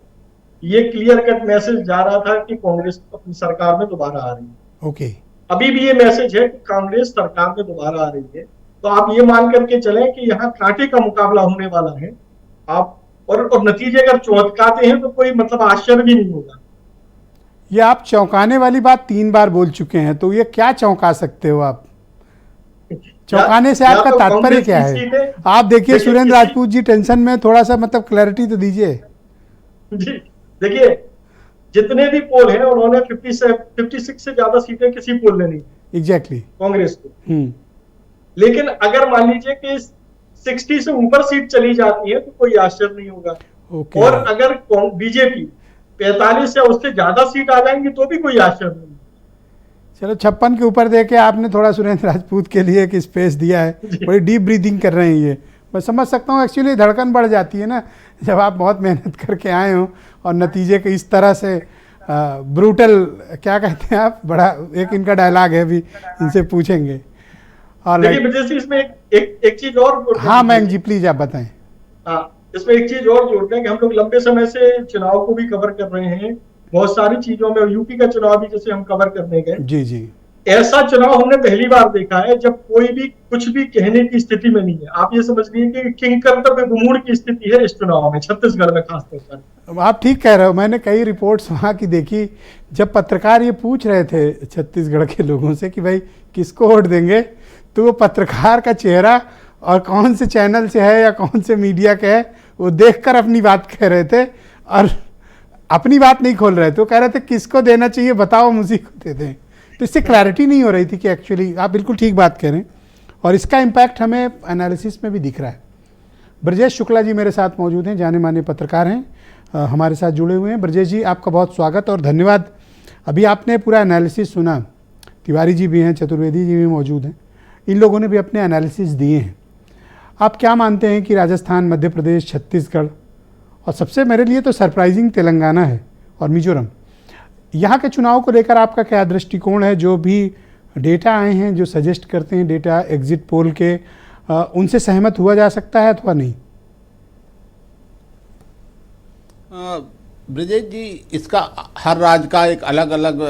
ये क्लियर कट मैसेज जा रहा था कि कांग्रेस अपनी सरकार में दोबारा आ रही है। ओके, अभी भी ये मैसेज है कि कांग्रेस सरकार में दोबारा आ रही है। तो आप ये मान करके चलें कि यहाँ कांटे का मुकाबला होने वाला है। आप और नतीजे अगर चौंकाते हैं तो कोई मतलब आश्चर्य भी नहीं होगा। ये आप चौंकाने वाली बात 3 बार बोल चुके हैं, तो ये क्या चौंका सकते हो आप? चौंकाने से आपका तात्पर्य क्या है? आप देखिए सुरेंद्र राजपूत जी टेंशन में, थोड़ा सा मतलब क्लैरिटी तो दीजिए। जी देखिए, जितने भी पोल हैं उन्होंने 56 से ज्यादा सीटें किसी पोल ने नहीं एग्जैक्टली कांग्रेस को। लेकिन अगर मान लीजिए कि 60 से ऊपर सीट चली जाती है तो कोई आश्चर्य नहीं होगा। और अगर बीजेपी 45 या उससे ज्यादा सीट आ जाएंगी तो भी कोई आश्चर्य नहीं। चलो, 56 के ऊपर देके आपने थोड़ा सुरेंद्र राजपूत के लिए एक स्पेस दिया है। बड़ी डीप ब्रीदिंग कर रहे हैं ये, मैं समझ सकता हूँ। एक्चुअली धड़कन बढ़ जाती है ना जब आप बहुत मेहनत करके आए हो और नतीजे के इस तरह से ब्रूटल, क्या कहते हैं आप, बड़ा एक इनका डायलॉग है, अभी इनसे पूछेंगे। और देखिए इसमें एक चीज और। हाँ मैंग जी, प्लीज आप बताएं। हाँ, इसमें एक चीज और जोड़ दें कि हम लोग लंबे समय से चुनाव को भी कवर कर रहे हैं, बहुत सारी चीजों में। यूपी का चुनाव भी जैसे हम कवर करने गए, जी जी, ऐसा चुनाव हमने पहली बार देखा है जब कोई भी कुछ भी कहने की स्थिति में नहीं है। आप ये समझ लीजिए कि किंकरतब गुमूड़ की स्थिति है इस चुनाव में, छत्तीसगढ़ में खासतौर पर। आप ठीक कह रहे हो। मैंने कई रिपोर्ट्स वहाँ की देखी, जब पत्रकार ये पूछ रहे थे छत्तीसगढ़ के लोगों से कि भाई किसको वोट देंगे, तो वो पत्रकार का चेहरा और कौन से चैनल से है या कौन से मीडिया का है वो देखकर अपनी बात कह रहे थे, और अपनी बात नहीं खोल रहे थे। वो कह रहे थे किसको देना चाहिए बताओ, मुझे को दे दें। तो इससे क्लैरिटी नहीं हो रही थी कि एक्चुअली, आप बिल्कुल ठीक बात कह रहे हैं, और इसका इम्पैक्ट हमें एनालिसिस में भी दिख रहा है। ब्रजेश शुक्ला जी मेरे साथ मौजूद हैं, जाने माने पत्रकार हैं, हमारे साथ जुड़े हुए हैं। ब्रजेश जी, आपका बहुत स्वागत और धन्यवाद। अभी आपने पूरा एनालिसिस सुना, तिवारी जी भी हैं, चतुर्वेदी जी भी मौजूद हैं, इन लोगों ने भी अपने एनालिसिस दिए हैं। आप क्या मानते हैं कि राजस्थान, मध्य प्रदेश, छत्तीसगढ़ और सबसे मेरे लिए तो सरप्राइजिंग तेलंगाना है और मिजोरम, यहाँ के चुनाव को लेकर आपका क्या दृष्टिकोण है? जो भी डेटा आए हैं जो सजेस्ट करते हैं, डेटा एग्जिट पोल के, उनसे सहमत हुआ जा सकता है अथवा नहीं? ब्रिजेश जी, इसका हर राज्य का एक अलग अलग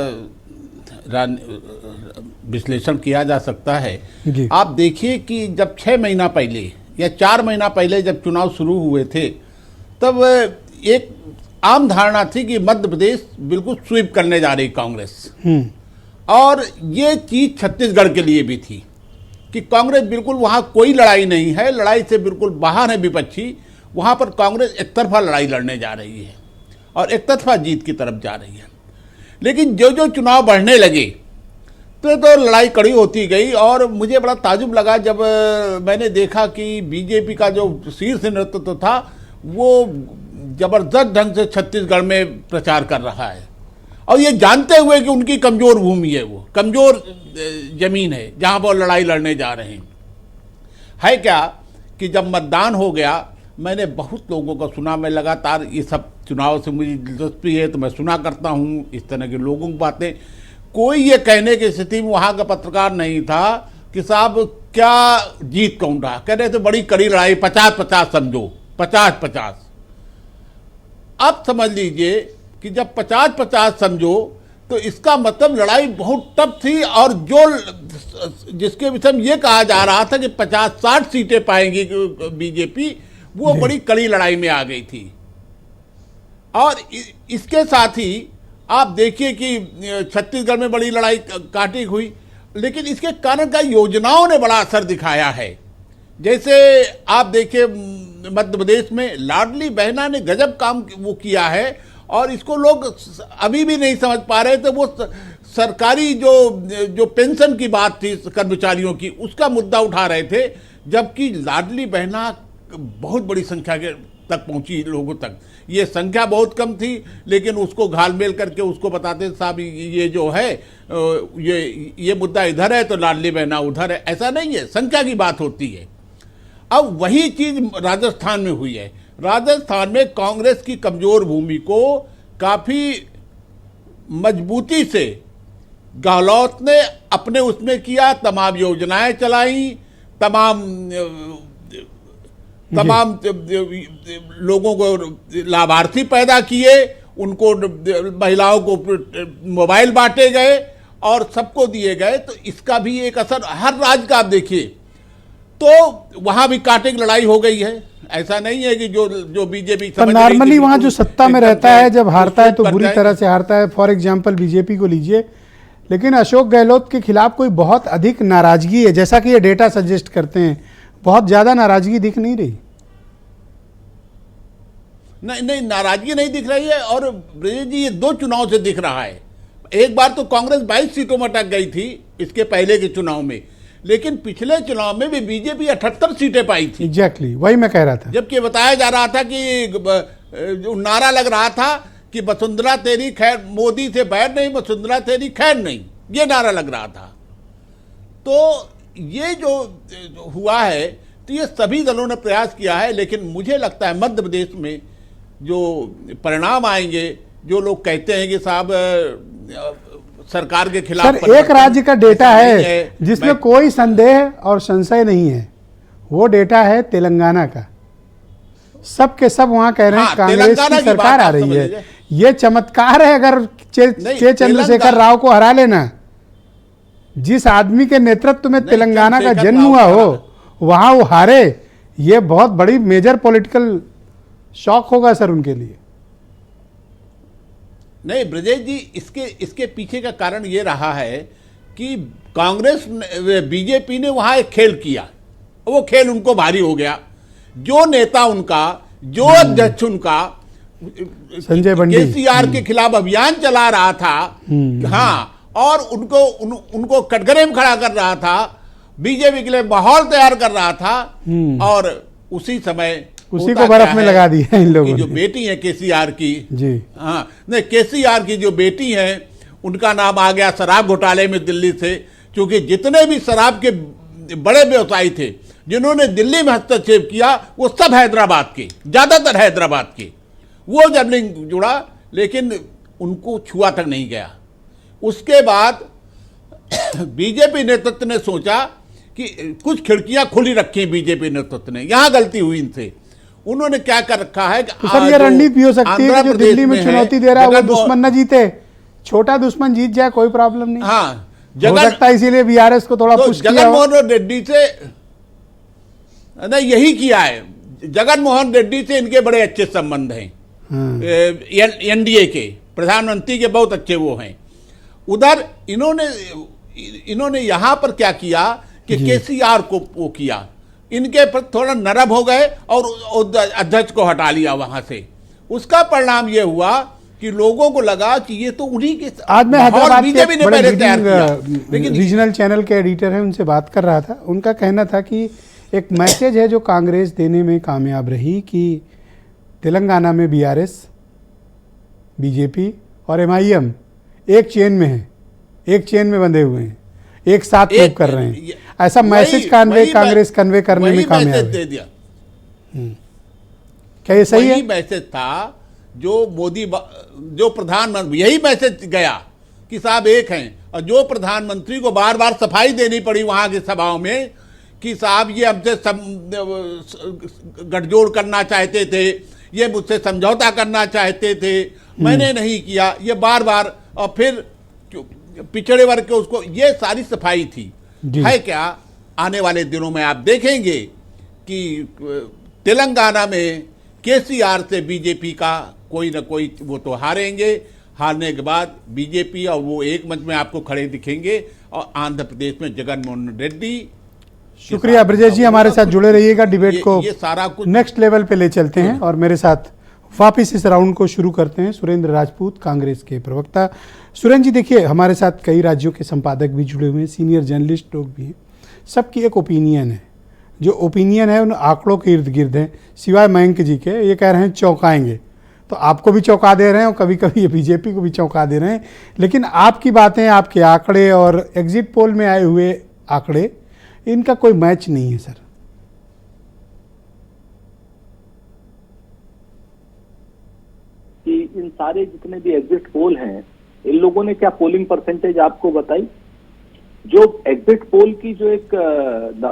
विश्लेषण किया जा सकता है। जी। आप देखिए कि जब 6 महीना पहले या 4 महीना पहले जब चुनाव शुरू हुए थे, तब एक आम धारणा थी कि मध्य प्रदेश बिल्कुल स्वीप करने जा रही कांग्रेस, और ये चीज छत्तीसगढ़ के लिए भी थी कि कांग्रेस बिल्कुल वहां कोई लड़ाई नहीं है, लड़ाई से बिल्कुल बाहर है विपक्षी, वहां पर कांग्रेस एक तरफा लड़ाई लड़ने जा रही है और एक तरफा जीत की तरफ जा रही है। लेकिन जो जो चुनाव बढ़ने लगे तो लड़ाई कड़ी होती गई, और मुझे बड़ा ताजुब लगा जब मैंने देखा कि बीजेपी का जो शीर्ष नेतृत्व था वो जबरदस्त ढंग से छत्तीसगढ़ में प्रचार कर रहा है, और ये जानते हुए कि उनकी कमजोर भूमि है, वो कमजोर जमीन है जहां पर लड़ाई लड़ने जा रहे हैं। है क्या कि जब मतदान हो गया, मैंने बहुत लोगों को सुना, मैं लगातार ये सब चुनाव से मुझे दिलचस्पी है तो मैं सुना करता हूँ इस तरह के लोगों की बातें। कोई ये कहने की स्थिति में वहाँ का पत्रकार नहीं था कि साहब क्या जीत कौन रहा, कह रहे थे बड़ी कड़ी लड़ाई, 50-50 समझो, 50-50। अब समझ लीजिए कि जब 50-50 समझो तो इसका मतलब लड़ाई बहुत टफ थी, और जो जिसके विषय में ये कहा जा रहा था कि 50-60 सीटें पाएंगी बीजेपी, वो बड़ी कड़ी लड़ाई में आ गई थी। और इसके साथ ही आप देखिए कि छत्तीसगढ़ में बड़ी लड़ाई काटी हुई, लेकिन इसके कारण का योजनाओं ने बड़ा असर दिखाया है। जैसे आप देखिए मध्य प्रदेश में लाडली बहना ने गजब काम वो किया है, और इसको लोग अभी भी नहीं समझ पा रहे थे। वो सरकारी जो पेंशन की बात थी कर्मचारियों की, उसका मुद्दा उठा रहे थे, जबकि लाडली बहना बहुत बड़ी संख्या के तक पहुंची लोगों तक। ये संख्या बहुत कम थी, लेकिन उसको घालमेल करके उसको बताते साहब ये जो है ये मुद्दा इधर है तो लाडली बहना उधर है। ऐसा नहीं है, संख्या की बात होती है। अब वही चीज राजस्थान में हुई है। राजस्थान में कांग्रेस की कमजोर भूमि को काफी मजबूती से गहलोत ने अपने उसमें किया, तमाम योजनाएं चलाई, तमाम लोगों को लाभार्थी पैदा किए, उनको महिलाओं को मोबाइल बांटे गए और सबको दिए गए। तो इसका भी एक असर हर राज्य का आप देखिए, तो वहां भी कांटे की लड़ाई हो गई है। ऐसा नहीं है कि जो बीजेपी नॉर्मली वहां जो सत्ता में रहता है जब हारता है तो बुरी तरह से हारता है। फॉर एग्जाम्पल बीजेपी को लीजिए, लेकिन अशोक गहलोत के खिलाफ कोई बहुत अधिक नाराजगी है, जैसा कि ये डेटा सजेस्ट करते हैं, बहुत ज्यादा नाराजगी दिख नहीं रही। नहीं, नाराजगी नहीं दिख रही है। और ब्रजेश जी, ये 2 चुनाव से दिख रहा है। एक बार तो कांग्रेस 22 सीटों में अटक गई थी इसके पहले के चुनाव में, लेकिन पिछले चुनाव में भी बीजेपी 78 सीटें पाई थी। एग्जैक्टली वही मैं कह रहा था। जबकि बताया जा रहा था कि नारा लग रहा था कि वसुंधरा तेरी खैर, मोदी से बैर नहीं, वसुंधरा तेरी खैर नहीं, ये नारा लग रहा था। तो ये जो हुआ है, तो ये सभी दलों ने प्रयास किया है। लेकिन मुझे लगता है मध्य प्रदेश में जो परिणाम आएंगे, जो लोग कहते हैं कि साहब सरकार के खिलाफ, सर एक राज्य का डेटा है जिसमें कोई संदेह और संशय नहीं है, वो डेटा है तेलंगाना का। सब के सब वहां कह रहे हैं कांग्रेस की सरकार आ रही है। ये चमत्कार है अगर चे चंद्रशेखर राव को हरा लेना। जिस आदमी के नेतृत्व में तेलंगाना का जन्म हुआ हो, वहां वो हारे, ये बहुत बड़ी मेजर पॉलिटिकल शॉक होगा सर उनके लिए। नहीं ब्रजेश जी, इसके पीछे का कारण ये रहा है कि कांग्रेस बीजेपी ने वहां एक खेल किया, वो खेल उनको भारी हो गया। जो नेता उनका, जो अध्यक्ष उनका संजय बंडी केसीआर के खिलाफ अभियान चला रहा था, हाँ, और उनको कटघरे में खड़ा कर रहा था, बीजेपी के लिए माहौल तैयार कर रहा था, और उसी समय उसी को बर्फ में लगा दिया इन लोगों ने। जो बेटी है केसीआर की, जी हाँ, नहीं, केसीआर की जो बेटी है उनका नाम आ गया शराब घोटाले में दिल्ली से, क्योंकि जितने भी शराब के बड़े व्यवसायी थे जिन्होंने दिल्ली में हस्तक्षेप किया, वो सब हैदराबाद के, ज्यादातर हैदराबाद के। वो जब लिंक जुड़ा, लेकिन उनको छुआ तक नहीं गया। उसके बाद बीजेपी नेतृत्व ने सोचा कि कुछ खिड़कियां खुली रखी बीजेपी नेतृत्व ने, यहां गलती हुई इनसे। उन्होंने क्या कर रखा है कि तो सर ये रणनीति भी हो सकती है कि जो दिल्ली में चुनौती दे रहा है वो दुश्मन न जीते, छोटा दुश्मन जीत जाए, कोई प्रॉब्लम नहीं। हाँ, हो सकता है इसीलिए बीआरएस को थोड़ा पुश किया हो। जगनमोहन रेड्डी से नहीं, यही किया है। जगनमोहन रेड्डी से इनके बड़े अच्छे संबंध हैं, एनडीए के प्रधानमंत्री के बहुत अच्छे वो हैं। उधर इन्होंने यहां पर क्या किया कि केसीआर को वो किया, इनके पर थोड़ा नरम हो गए और अध्यक्ष को हटा लिया वहां से। उसका परिणाम ये हुआ कि लोगों को लगा कि ये तो उन्हीं के। आज मैं हैदराबाद बीजेपी ने पहले तैयार किया, लेकिन रीजनल चैनल के एडिटर हैं, उनसे बात कर रहा था। उनका कहना था कि एक मैसेज है जो कांग्रेस देने में कामयाब रही कि तेलंगाना में बीआरएस, बीजेपी और एमआईएम एक चेन में है, एक चेन में बंधे हुए हैं, एक साथ मूव कर रहे हैं। ऐसा मैसेज कांग्रेस कन्वे करने में कामयाब दे दिया। क्या ये सही है? मैसेज था जो मोदी, जो प्रधानमंत्री, यही मैसेज गया कि साहब एक हैं। और जो प्रधानमंत्री को बार बार सफाई देनी पड़ी वहां की सभाओं में कि साहब ये हमसे गठजोड़ करना चाहते थे, ये मुझसे समझौता करना चाहते थे, मैंने नहीं किया, ये बार बार। और फिर पिछड़े वर्ग के उसको, ये सारी सफाई थी। है क्या, आने वाले दिनों में आप देखेंगे कि तेलंगाना में केसीआर से बीजेपी का कोई ना कोई वो तो हारेंगे। हारने के बाद बीजेपी और वो एक मंच में आपको खड़े दिखेंगे। और आंध्र प्रदेश में जगनमोहन रेड्डी। शुक्रिया ब्रजेश जी, हमारे साथ जुड़े रहिएगा। डिबेट को ये सारा कुछ नेक्स्ट लेवल पे ले चलते हैं और मेरे साथ वापिस इस राउंड को शुरू करते हैं सुरेंद्र राजपूत, कांग्रेस के प्रवक्ता। सुरेंद्र जी देखिए, हमारे साथ कई राज्यों के संपादक भी जुड़े हुए हैं, सीनियर जर्नलिस्ट लोग भी हैं। सबकी एक ओपिनियन है, जो ओपिनियन है उन आंकड़ों के इर्द गिर्द है, सिवाय मयंक जी के। ये कह रहे हैं चौंकाएंगे, तो आपको भी चौंका दे रहे हैं और कभी कभी ये बीजेपी को भी चौंका दे रहे हैं। लेकिन आपकी बातें, आपके आंकड़े और एग्जिट पोल में आए हुए आंकड़े, इनका कोई मैच नहीं है सर। कि इन सारे जितने भी एग्जिट पोल हैं, इन लोगों ने क्या पोलिंग परसेंटेज आपको बताई? जो एग्जिट पोल की जो एक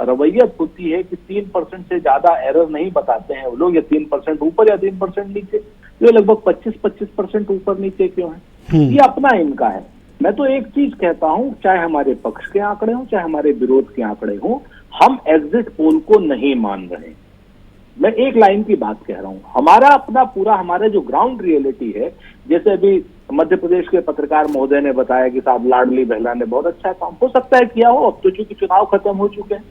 रवैयत होती है कि 3% से ज्यादा एरर नहीं बताते हैं वो लोग, या 3% ऊपर या 3% नीचे, जो लगभग 25% ऊपर नीचे क्यों है? ये अपना इनका है। मैं तो एक चीज कहता हूं, चाहे हमारे पक्ष के आंकड़े हों चाहे हमारे विरोध के आंकड़े हों, हम एग्जिट पोल को नहीं मान रहे। मैं एक लाइन की बात कह रहा हूं, हमारा अपना पूरा, हमारा जो ग्राउंड रियलिटी है, जैसे अभी मध्य प्रदेश के पत्रकार महोदय ने बताया कि साहब लाडली बहला ने बहुत अच्छा काम हो सकता है किया हो, अब तो चूंकि चुनाव खत्म हो चुके हैं,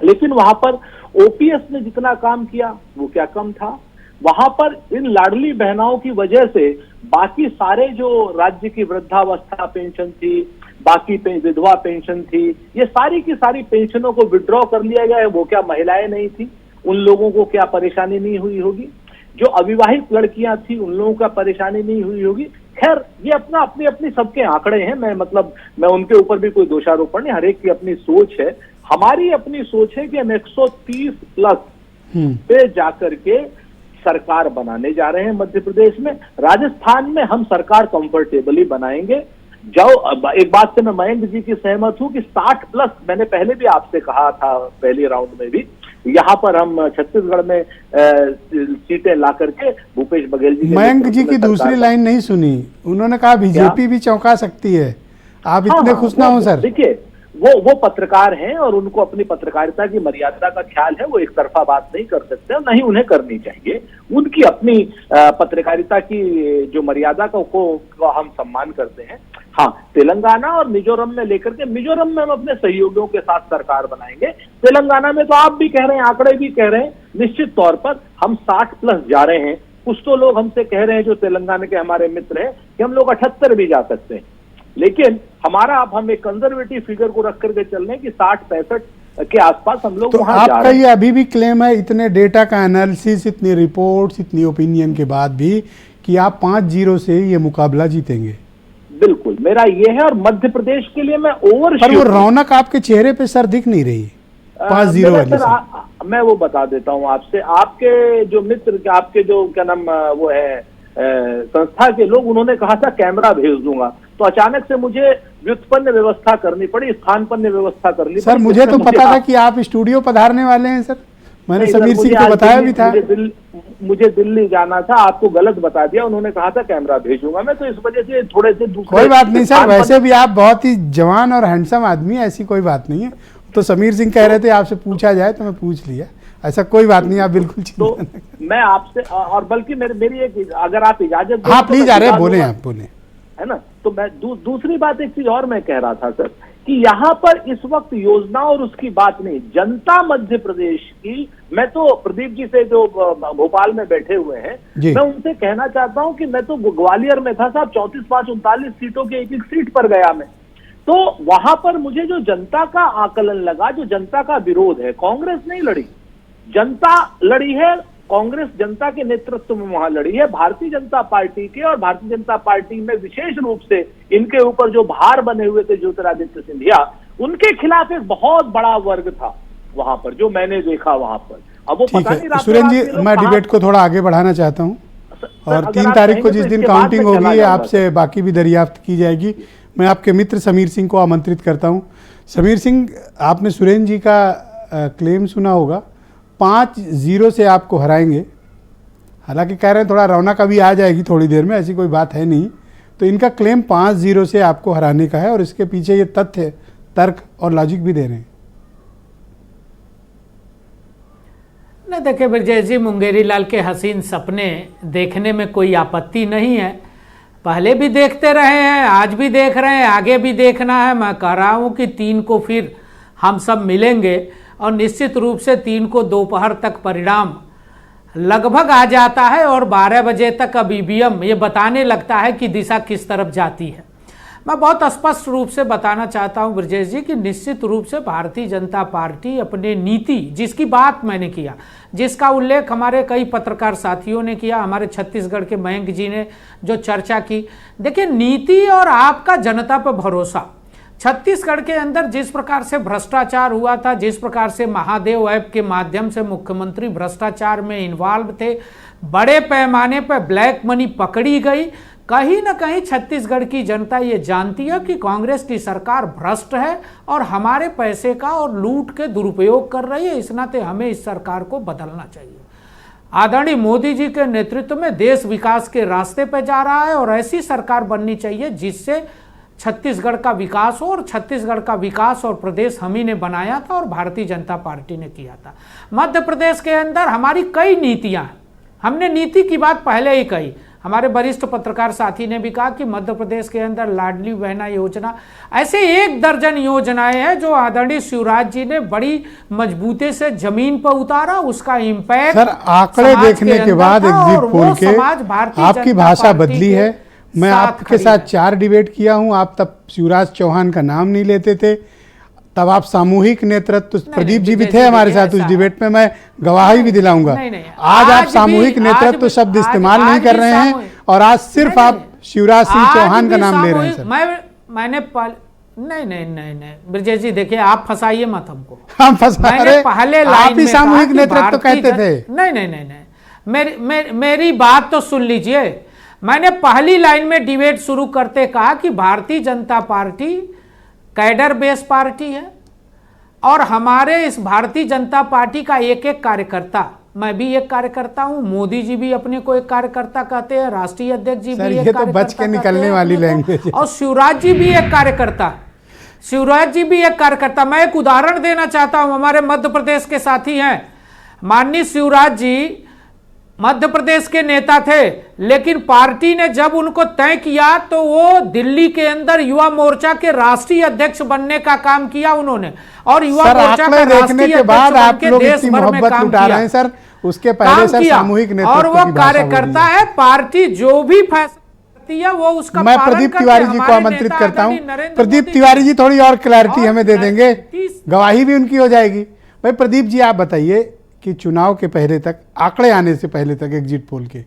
लेकिन वहां पर ओपीएस ने जितना काम किया वो क्या कम था? वहां पर इन लाडली बहनाओं की वजह से बाकी सारे जो राज्य की वृद्धावस्था पेंशन थी, बाकी विधवा पेंशन थी, ये सारी की सारी पेंशनों को विड्रॉ कर लिया गया है। वो क्या महिलाएं नहीं थी? उन लोगों को क्या परेशानी नहीं हुई होगी? जो अविवाहित लड़कियां थी उन लोगों का परेशानी नहीं हुई होगी? खैर, ये अपना अपनी अपनी सबके आंकड़े हैं, मैं उनके ऊपर भी कोई दोषारोपण नहीं, हर एक की अपनी सोच है। हमारी अपनी सोच है कि हम 130 प्लस पे जाकर के सरकार बनाने जा रहे हैं मध्य प्रदेश में। राजस्थान में हम सरकार कंफर्टेबली बनाएंगे। जो एक बात से मैं मयंक जी की सहमत हूं कि 60 प्लस, मैंने पहले भी आपसे कहा था पहले राउंड में भी, यहाँ पर हम छत्तीसगढ़ में सीटें ला करके भूपेश बघेल जी, मयंक जी की दूसरी लाइन नहीं सुनी, उन्होंने कहा बीजेपी भी चौंका सकती है। आप इतने खुश ना हो सर। देखिए, वो पत्रकार हैं और उनको अपनी पत्रकारिता की मर्यादा का ख्याल है, वो एक तरफा बात नहीं कर सकते और नहीं उन्हें करनी चाहिए। उनकी अपनी पत्रकारिता की जो मर्यादा को हम सम्मान करते हैं। हाँ, तेलंगाना और मिजोरम में लेकर के, मिजोरम में हम अपने सहयोगियों के साथ सरकार बनाएंगे। तेलंगाना में तो आप भी कह रहे हैं, आंकड़े भी कह रहे हैं, निश्चित तौर पर हम 60 प्लस जा रहे हैं। कुछ तो लोग हमसे कह रहे हैं जो तेलंगाना के हमारे मित्र हैं कि हम लोग 78 भी जा सकते हैं, लेकिन हमारा अब हम एक कंजर्वेटिव फिगर को रख करके चल रहे हैं कि 60-65 के आसपास हम लोग वहां जा रहे हैं। आपका ये अभी भी क्लेम है, इतने डेटा का एनालिसिस, इतनी रिपोर्ट्स, इतनी ओपिनियन के बाद भी, कि आप 5-0 से ये मुकाबला जीतेंगे? बिल्कुल, मेरा ये है। और मध्य प्रदेश के लिए मैं ओवर, पर वो रौनक आपके चेहरे पे सर दिख नहीं रही 5-0 वाली। मैं वो बता देता हूं आपसे, आपके जो मित्र, आपके जो क्या नाम वो है संस्था के लोग, उन्होंने कहा था कैमरा भेज दूंगा, तो अचानक से मुझे व्युत्पन्न व्यवस्था करनी पड़ी, स्थानपन्न व्यवस्था करनी पड़ी। सर मुझे तो पता था कि आप स्टूडियो पधारने वाले हैं सर, मैंने समीर सिंह को बताया भी था। मुझे दिल्ली जाना था, आपको गलत बता दिया, उन्होंने कहा था कैमरा भेजूंगा मैं, तो इस वजह से थोड़े से दूसरे। कोई बात नहीं सर, वैसे भी आप बहुत ही जवान और हैंडसम आदमी है, ऐसी कोई बात नहीं है। तो समीर सिंह कह रहे थे आपसे पूछा जाए तो मैं पूछ लिया, ऐसा कोई बात नहीं, आप बिल्कुल चिंता तो न करें। मैं आपसे, और बल्कि मेरी एक, अगर आप इजाजत दें हाँ तो प्लीज, मैं आ रहे बता बोले दूंगा, आप बोले। है ना। तो मैं दूसरी बात, एक चीज और मैं कह रहा था सर, कि यहाँ पर इस वक्त योजना और उसकी बात नहीं, जनता मध्य प्रदेश की, मैं तो प्रदीप जी से जो भोपाल में बैठे हुए हैं, मैं उनसे कहना चाहता हूं कि मैं तो ग्वालियर में था साहब, 34-39 सीटों के एक सीट पर गया मैं, तो वहां पर मुझे जो जनता का आकलन लगा, जो जनता का विरोध है, कांग्रेस नहीं लड़ी, जनता लड़ी है, कांग्रेस जनता के नेतृत्व में वहां लड़ी है। भारतीय जनता पार्टी के, और भारतीय जनता पार्टी में विशेष रूप से इनके ऊपर जो भार बने हुए थे ज्योतिरादित्य सिंधिया, उनके खिलाफ एक बहुत बड़ा वर्ग था वहां पर, जो मैंने देखा वहां पर। अब वो ठीक पता नहीं है सुरेंद्र जी, मैं डिबेट को थोड़ा आगे बढ़ाना चाहता हूँ, और 3 तारीख को जिस दिन काउंटिंग होगी आपसे बाकी भी दरियाफ्त की जाएगी। मैं आपके मित्र समीर सिंह को आमंत्रित करता हूँ। समीर सिंह, आपने सुरेंद्र जी का क्लेम सुना होगा, 5-0 से आपको हराएंगे। हालांकि कह रहे हैं थोड़ा रौनक अभी आ जाएगी थोड़ी देर में, ऐसी कोई बात है नहीं। तो इनका क्लेम 5-0 से आपको हराने का है, और इसके पीछे ये तथ्य, तर्क और लॉजिक भी दे रहे हैं। नहीं देखिए ब्रजेश जी, मुंगेरी लाल के हसीन सपने देखने में कोई आपत्ति नहीं है, पहले भी देखते रहे हैं, आज भी देख रहे हैं, आगे भी देखना है। मैं कह रहा हूं कि 3 को फिर हम सब मिलेंगे, और निश्चित रूप से 3 को दोपहर तक परिणाम लगभग आ जाता है, और 12 बजे तक अब ईवीएम ये बताने लगता है कि दिशा किस तरफ जाती है। मैं बहुत स्पष्ट रूप से बताना चाहता हूं ब्रजेश जी कि निश्चित रूप से भारतीय जनता पार्टी अपने नीति, जिसकी बात मैंने किया, जिसका उल्लेख हमारे कई पत्रकार साथियों ने किया, हमारे छत्तीसगढ़ के मयंक जी ने जो चर्चा की, देखिए नीति और आपका जनता पर भरोसा। छत्तीसगढ़ के अंदर जिस प्रकार से भ्रष्टाचार हुआ था, जिस प्रकार से महादेव ऐप के माध्यम से मुख्यमंत्री भ्रष्टाचार में इन्वॉल्व थे, बड़े पैमाने पर ब्लैक मनी पकड़ी गई, कहीं ना कहीं छत्तीसगढ़ की जनता ये जानती है कि कांग्रेस की सरकार भ्रष्ट है और हमारे पैसे का और लूट के दुरुपयोग कर रही है। इस नाते हमें इस सरकार को बदलना चाहिए। आदरणीय मोदी जी के नेतृत्व में देश विकास के रास्ते पर जा रहा है, और ऐसी सरकार बननी चाहिए जिससे छत्तीसगढ़ का विकास हो, और छत्तीसगढ़ का विकास और प्रदेश हम ही ने बनाया था और भारतीय जनता पार्टी ने किया था। मध्य प्रदेश के अंदर हमारी कई नीतियां हैं, हमने नीति की बात पहले ही कही, हमारे वरिष्ठ पत्रकार साथी ने भी कहा कि मध्य प्रदेश के अंदर लाडली बहना योजना, ऐसे 1 दर्जन योजनाएं हैं जो आदरणीय शिवराज जी ने बड़ी मजबूती से जमीन पर उतारा। उसका इम्पैक्ट सर, आंकड़े देखने के बाद एग्जिट पोल के आपकी भाषा बदली है। मैं आपके साथ 4 डिबेट किया हूं, आप तब शिवराज चौहान का नाम नहीं लेते थे, तब आप सामूहिक नेतृत्व, प्रदीप जी भी थे हमारे साथ उस डिबेट में, मैं गवाही भी दिलाऊंगा। आज आप सामूहिक नेतृत्व शब्द इस्तेमाल नहीं कर रहे हैं, और आज सिर्फ आप शिवराज सिंह चौहान का नाम ले रहे हैं। सर मैंने नहीं ब्रजेश जी, देखिए आप फंसाइए मत हमको, हम फंसा रहे, पहले आप ही सामूहिक नेतृत्व कहते थे। नहीं, मेरी बात तो सुन लीजिए। मैंने पहली लाइन में डिबेट शुरू करते कहा कि Bharatiya Janata party cadre base party है, और हमारे इस भारतीय जनता पार्टी का एक एक कार्यकर्ता, मैं भी एक कार्यकर्ता हूं, मोदी जी भी अपने को एक कार्यकर्ता कहते हैं, राष्ट्रीय अध्यक्ष जी भी एक कार्यकर्ता, बच के निकलने वाली लैंग्वेज, और शिवराज जी भी एक कार्यकर्ता, मैं एक उदाहरण देना चाहता हूं, हमारे मध्य प्रदेश के साथी हैं, माननीय शिवराज जी मध्य प्रदेश के नेता थे, लेकिन पार्टी ने जब उनको तय किया तो वो दिल्ली के अंदर युवा मोर्चा के राष्ट्रीय अध्यक्ष बनने का काम किया उन्होंने, और युवा मोर्चा का देखने के बाद आप लोग इतनी मोहब्बत लुटा रहे हैं सर, उसके पहले सर सामूहिक नेतृत्व और वो कार्यकर्ता है, पार्टी जो भी फैसला करती है वो उसका मैं प्रदीप तिवारी जी को आमंत्रित करता हूं। प्रदीप तिवारी जी थोड़ी और क्लैरिटी हमें दे देंगे, गवाही भी उनकी हो जाएगी। भाई प्रदीप जी, आप बताइए कि चुनाव के पहले तक, आंकड़े आने से पहले तक एग्जिट पोल के,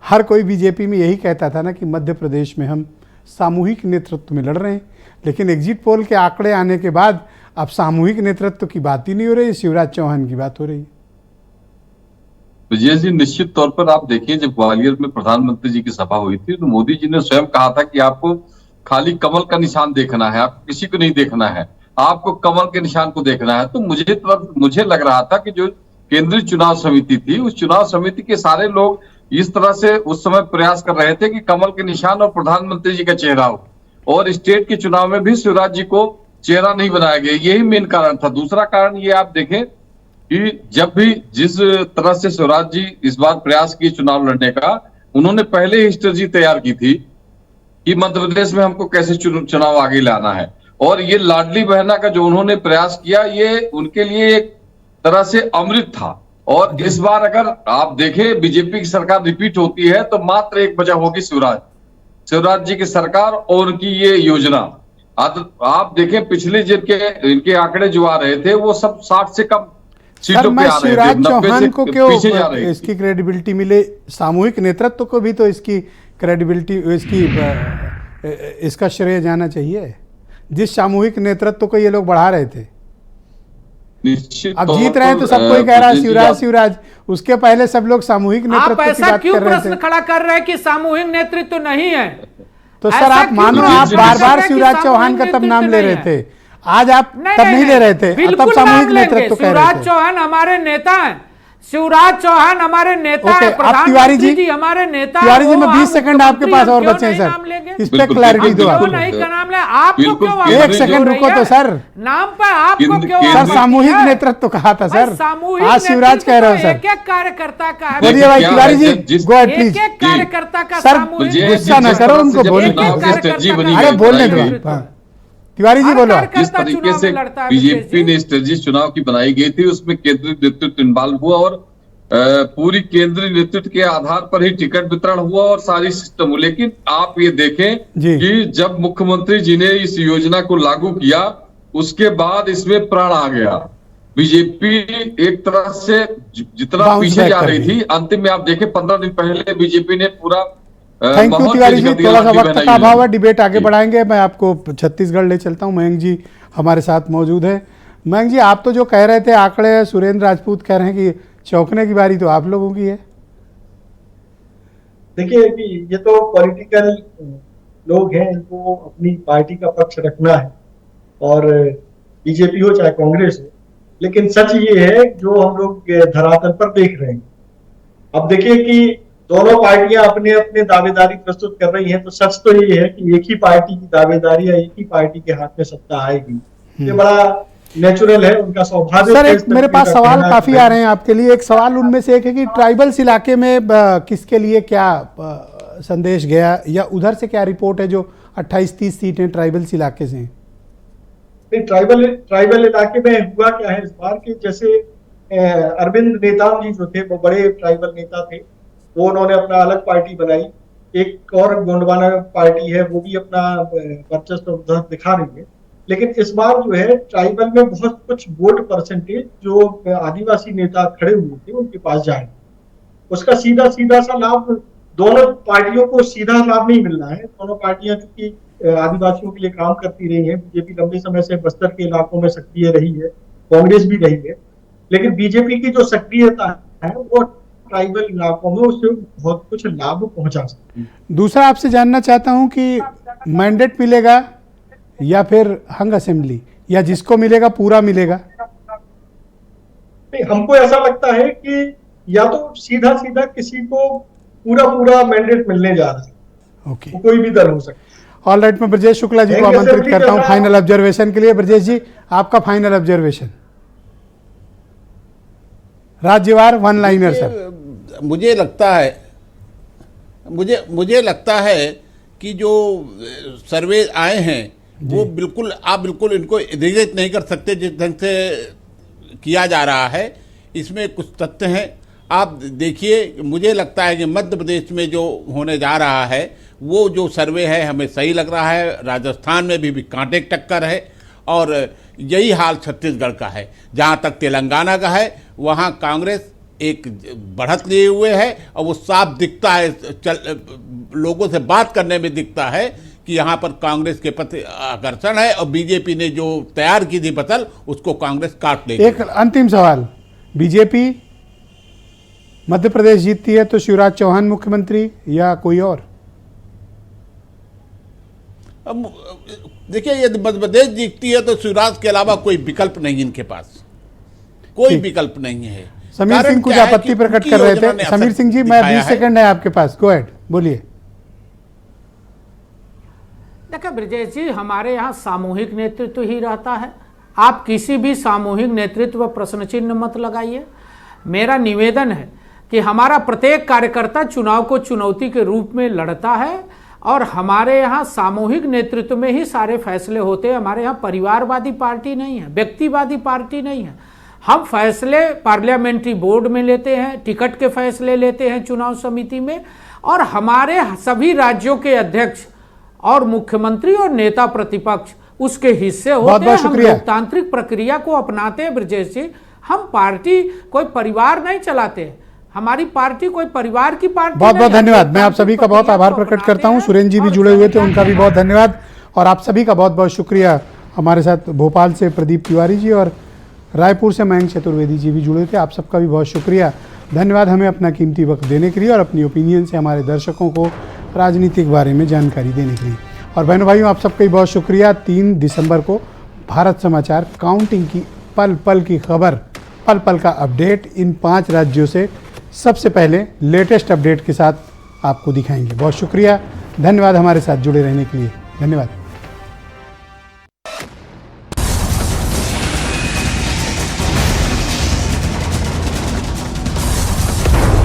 हर कोई बीजेपी में यही कहता था ना कि मध्य प्रदेश में हम सामूहिक नेतृत्व में लड़ रहे हैं, लेकिन एग्जिट पोल के आंकड़े आने के बाद अब सामूहिक नेतृत्व की बात ही नहीं हो रही, शिवराज चौहान की बात हो रही है। विजय जी, निश्चित तौर पर आप देखिए, जब ग्वालियर में प्रधानमंत्री जी की सभा हुई थी तो मोदी जी ने स्वयं कहा था कि आपको खाली कमल का निशान देखना है, आपको किसी को नहीं देखना है, आपको कमल के निशान को देखना है। तो मुझे लग रहा था कि जो केंद्रीय चुनाव समिति थी, उस चुनाव समिति के सारे लोग इस तरह से उस समय प्रयास कर रहे थे कि कमल के निशान और प्रधानमंत्री जी का चेहरा हो, और स्टेट के चुनाव में भी शिवराज जी को चेहरा नहीं बनाया गया। यही मेन कारण था। दूसरा कारण ये आप देखें कि जब भी जिस तरह से शिवराज जी इस बार प्रयास किए चुनाव लड़ने का, उन्होंने पहले ही स्ट्रेटजी तैयार की थी कि मध्य प्रदेश में हमको कैसे चुनाव आगे लाना है। और ये लाडली बहना का जो उन्होंने प्रयास किया, ये उनके लिए एक तरह से अमृत था। और इस बार अगर आप देखें बीजेपी की सरकार रिपीट होती है तो मात्र एक वजह होगी शिवराज जी की सरकार और उनकी ये योजना। आप देखें पिछले इनके आंकड़े जो आ रहे थे वो सब 60 से कम सीटों पे आ रहे थे, शिवराज चौहान को क्यों पीछे जा रहे थे। इसकी क्रेडिबिलिटी मिले, सामूहिक नेतृत्व को भी तो इसकी क्रेडिबिलिटी, इसका श्रेय जाना चाहिए, जिस सामूहिक नेतृत्व को ये लोग बढ़ा रहे थे। अब जीत रहे हैं तो सब कोई कह रहा है शिवराज, उसके पहले सब लोग सामूहिक नेतृत्व की बात कर रहे थे। आप ऐसा क्यों प्रश्न खड़ा कर रहे हैं कि सामूहिक नेतृत्व तो नहीं है? तो सर आप मानो, आप बार बार शिवराज चौहान का तब नाम ले रहे थे, आज आप तब नहीं ले रहे थे, तब सामूहिक नेतृत्व कह रहे थे। शिवराज चौहान हमारे नेता हैं, शिवराज चौहान हमारे नेता है, प्रधानमंत्री जी हमारे नेता। तिवारी जी, मैं 20 सेकंड आपके पास और बचे हैं सर, इस पे क्लैरिटी दो आप। नहीं का नाम ले, आपको क्यों? एक सेकंड रुको तो सर, नाम पर आपको क्यों? सर सामूहिक नेतृत्व कहा था सर, आज शिवराज कह रहे हो सर। एक कार्यकर्ता का है। बोलिए भाई Tiwari ji, go ahead please. एक कार्यकर्ता का सर गुस्सा न करो, उनको बोलने दो, अरे बोलने दो। तिवारी जी बोलो। जिस तरीके से बीजेपी ने स्ट्रेटजी चुनाव की बनाई गई थी, उसमें केंद्रीय नेतृत्व इन्वॉल्व हुआ और पूरी केंद्रीय नेतृत्व के आधार पर ही टिकट वितरण हुआ और सारी सिस्टम हुई। लेकिन आप ये देखें कि जब मुख्यमंत्री जी ने इस योजना को लागू किया, उसके बाद इसमें प्राण आ गया। बीजेपी एक तरह से जितना पीछे जा रही थी, अंतिम में आप देखें 15 दिन पहले बीजेपी ने पूरा थैंक यू तिवारी जी, थोड़ा सा वक्त का अभाव है, डिबेट आगे बढ़ाएंगे। मैं आपको छत्तीसगढ़ ले चलता हूं, मयंक जी हमारे साथ मौजूद है। मयंक जी, आप तो जो कह रहे थे आंकड़े, सुरेंद्र राजपूत कह रहे हैं कि चौंकने की बारी तो आप लोगों की है। देखिए कि ये तो पॉलिटिकल लोग हैं, इनको अपनी पार्टी का पक्ष रखना है, और बीजेपी हो चाहे कांग्रेस हो, लेकिन सच ये है जो हम लोग धरातल पर देख रहे हैं। अब देखिए कि दोनों पार्टियां अपने अपने दावेदारी प्रस्तुत कर रही हैं, तो सच तो ये है कि एक ही पार्टी की दावेदारी या एक ही पार्टी के हाथ में सत्ता आएगी, ये बड़ा नेचुरल है, उनका सौभाग्य। सर एक मेरे पास सवाल काफी आ रहे हैं आपके लिए। एक सवाल उनमें से एक है कि ट्राइबल्स इलाके में किसके लिए क्या संदेश गया, या उधर से क्या रिपोर्ट है जो 28-30 सीटें ट्राइबल्स इलाके से? ट्राइबल इलाके में हुआ क्या है इस बार कि जैसे अरविंद नेताम जी जो थे, वो बड़े ट्राइबल नेता थे, वो उन्होंने अपना अलग पार्टी बनाई। एक और गोंडवाना पार्टी है, वो भी अपना वर्चस्व उधर दिखा रही है। लेकिन इस बार जो है ट्राइबल में बहुत कुछ वोट परसेंटेज जो आदिवासी नेता खड़े हुए थे उनके पास जाए, उसका सीधा सा लाभ दोनों पार्टियों को सीधा लाभ नहीं मिल रहा है। दोनों पार्टियां चूंकि आदिवासियों के लिए काम करती रही है, बीजेपी लंबे समय से बस्तर के इलाकों में सक्रिय रही है, कांग्रेस भी रही है, लेकिन बीजेपी की जो सक्रियता है वो ट्राइबल इलाकों में उससे बहुत कुछ लाभ पहुंचा सकती है। दूसरा आपसे जानना चाहता हूं कि मैंडेट मिलेगा या फिर हंग असेंबली, या जिसको मिलेगा पूरा मिलेगा? नहीं, हमको ऐसा लगता है कि या तो सीधा किसी को पूरा मैंडेट मिलने जा रहा है। ओके, तो कोई भी दल हो सकता है। ऑल राइट, मैं ब्रजेश शुक्ला जी को आमंत्रित करता हूं फाइनल ऑब्जर्वेशन के लिए। ब्रजेश जी, आपका फाइनल ऑब्जर्वेशन राज्यवार, वन लाइनर सर। मुझे लगता है कि जो सर्वे आए हैं वो आप बिल्कुल इनको रिजेक्ट नहीं कर सकते जिस ढंग से किया जा रहा है। इसमें कुछ तथ्य हैं, आप देखिए। मुझे लगता है कि मध्य प्रदेश में जो होने जा रहा है वो जो सर्वे है हमें सही लग रहा है। राजस्थान में भी कांटे की टक्कर है, और यही हाल छत्तीसगढ़ का है। जहाँ तक तेलंगाना का है, वहाँ कांग्रेस एक बढ़त लिए हुए है, और वो साफ दिखता है, लोगों से बात करने में दिखता है कि यहाँ पर कांग्रेस के प्रति आकर्षण है, और बीजेपी ने जो तैयार की थी फसल उसको कांग्रेस काट लेगी। एक अंतिम सवाल, बीजेपी मध्य प्रदेश जीतती है तो शिवराज चौहान मुख्यमंत्री या कोई और? अब देखिए, यदि मध्य प्रदेश जीतती है तो शिवराज के अलावा कोई विकल्प नहीं इनके पास, कोई विकल्प नहीं है। समीर सिंह कुछ आपत्ति प्रकट कर रहे थे। समीर सिंह जी, मैं 20 सेकंड है आपके पास, गो अहेड, बोलिए। देखिए ब्रजेश जी, हमारे यहाँ सामूहिक नेतृत्व ही रहता है। आप किसी भी सामूहिक नेतृत्व पर प्रश्न चिन्ह मत लगाइए। मेरा निवेदन है कि हमारा प्रत्येक कार्यकर्ता चुनाव को चुनौती के रूप में लड़ता है और हमारे यहाँ सामूहिक नेतृत्व में ही सारे फैसले होते हैं। हमारे यहाँ परिवारवादी पार्टी नहीं है, व्यक्तिवादी पार्टी नहीं है। हम फैसले पार्लियामेंट्री बोर्ड में लेते हैं, टिकट के फैसले लेते हैं चुनाव समिति में, और हमारे सभी राज्यों के अध्यक्ष और मुख्यमंत्री और नेता प्रतिपक्ष उसके हिस्से होते हैं। हम लोकतांत्रिक प्रक्रिया को अपनाते हैं ब्रजेश जी। हम पार्टी कोई परिवार नहीं चलाते, हमारी पार्टी कोई परिवार की पार्टी। बहुत बहुत धन्यवाद। मैं आप सभी का बहुत आभार प्रकट करता हूं। सुरेंद्र जी भी जुड़े हुए थे, उनका भी बहुत धन्यवाद। और आप सभी का बहुत बहुत शुक्रिया। हमारे साथ भोपाल से प्रदीप तिवारी जी और रायपुर से मयंक चतुर्वेदी जी भी जुड़े थे। आप सबका भी बहुत शुक्रिया, धन्यवाद हमें अपना कीमती वक्त देने के लिए और अपनी ओपिनियन से हमारे दर्शकों को राजनीतिक बारे में जानकारी देने के लिए। और बहनों भाइयों, आप सबका भी बहुत शुक्रिया। 3 दिसंबर को भारत समाचार काउंटिंग की पल पल की खबर, पल पल का अपडेट इन 5 राज्यों से सबसे पहले लेटेस्ट अपडेट के साथ आपको दिखाएंगे। बहुत शुक्रिया, धन्यवाद हमारे साथ जुड़े रहने के लिए, धन्यवाद।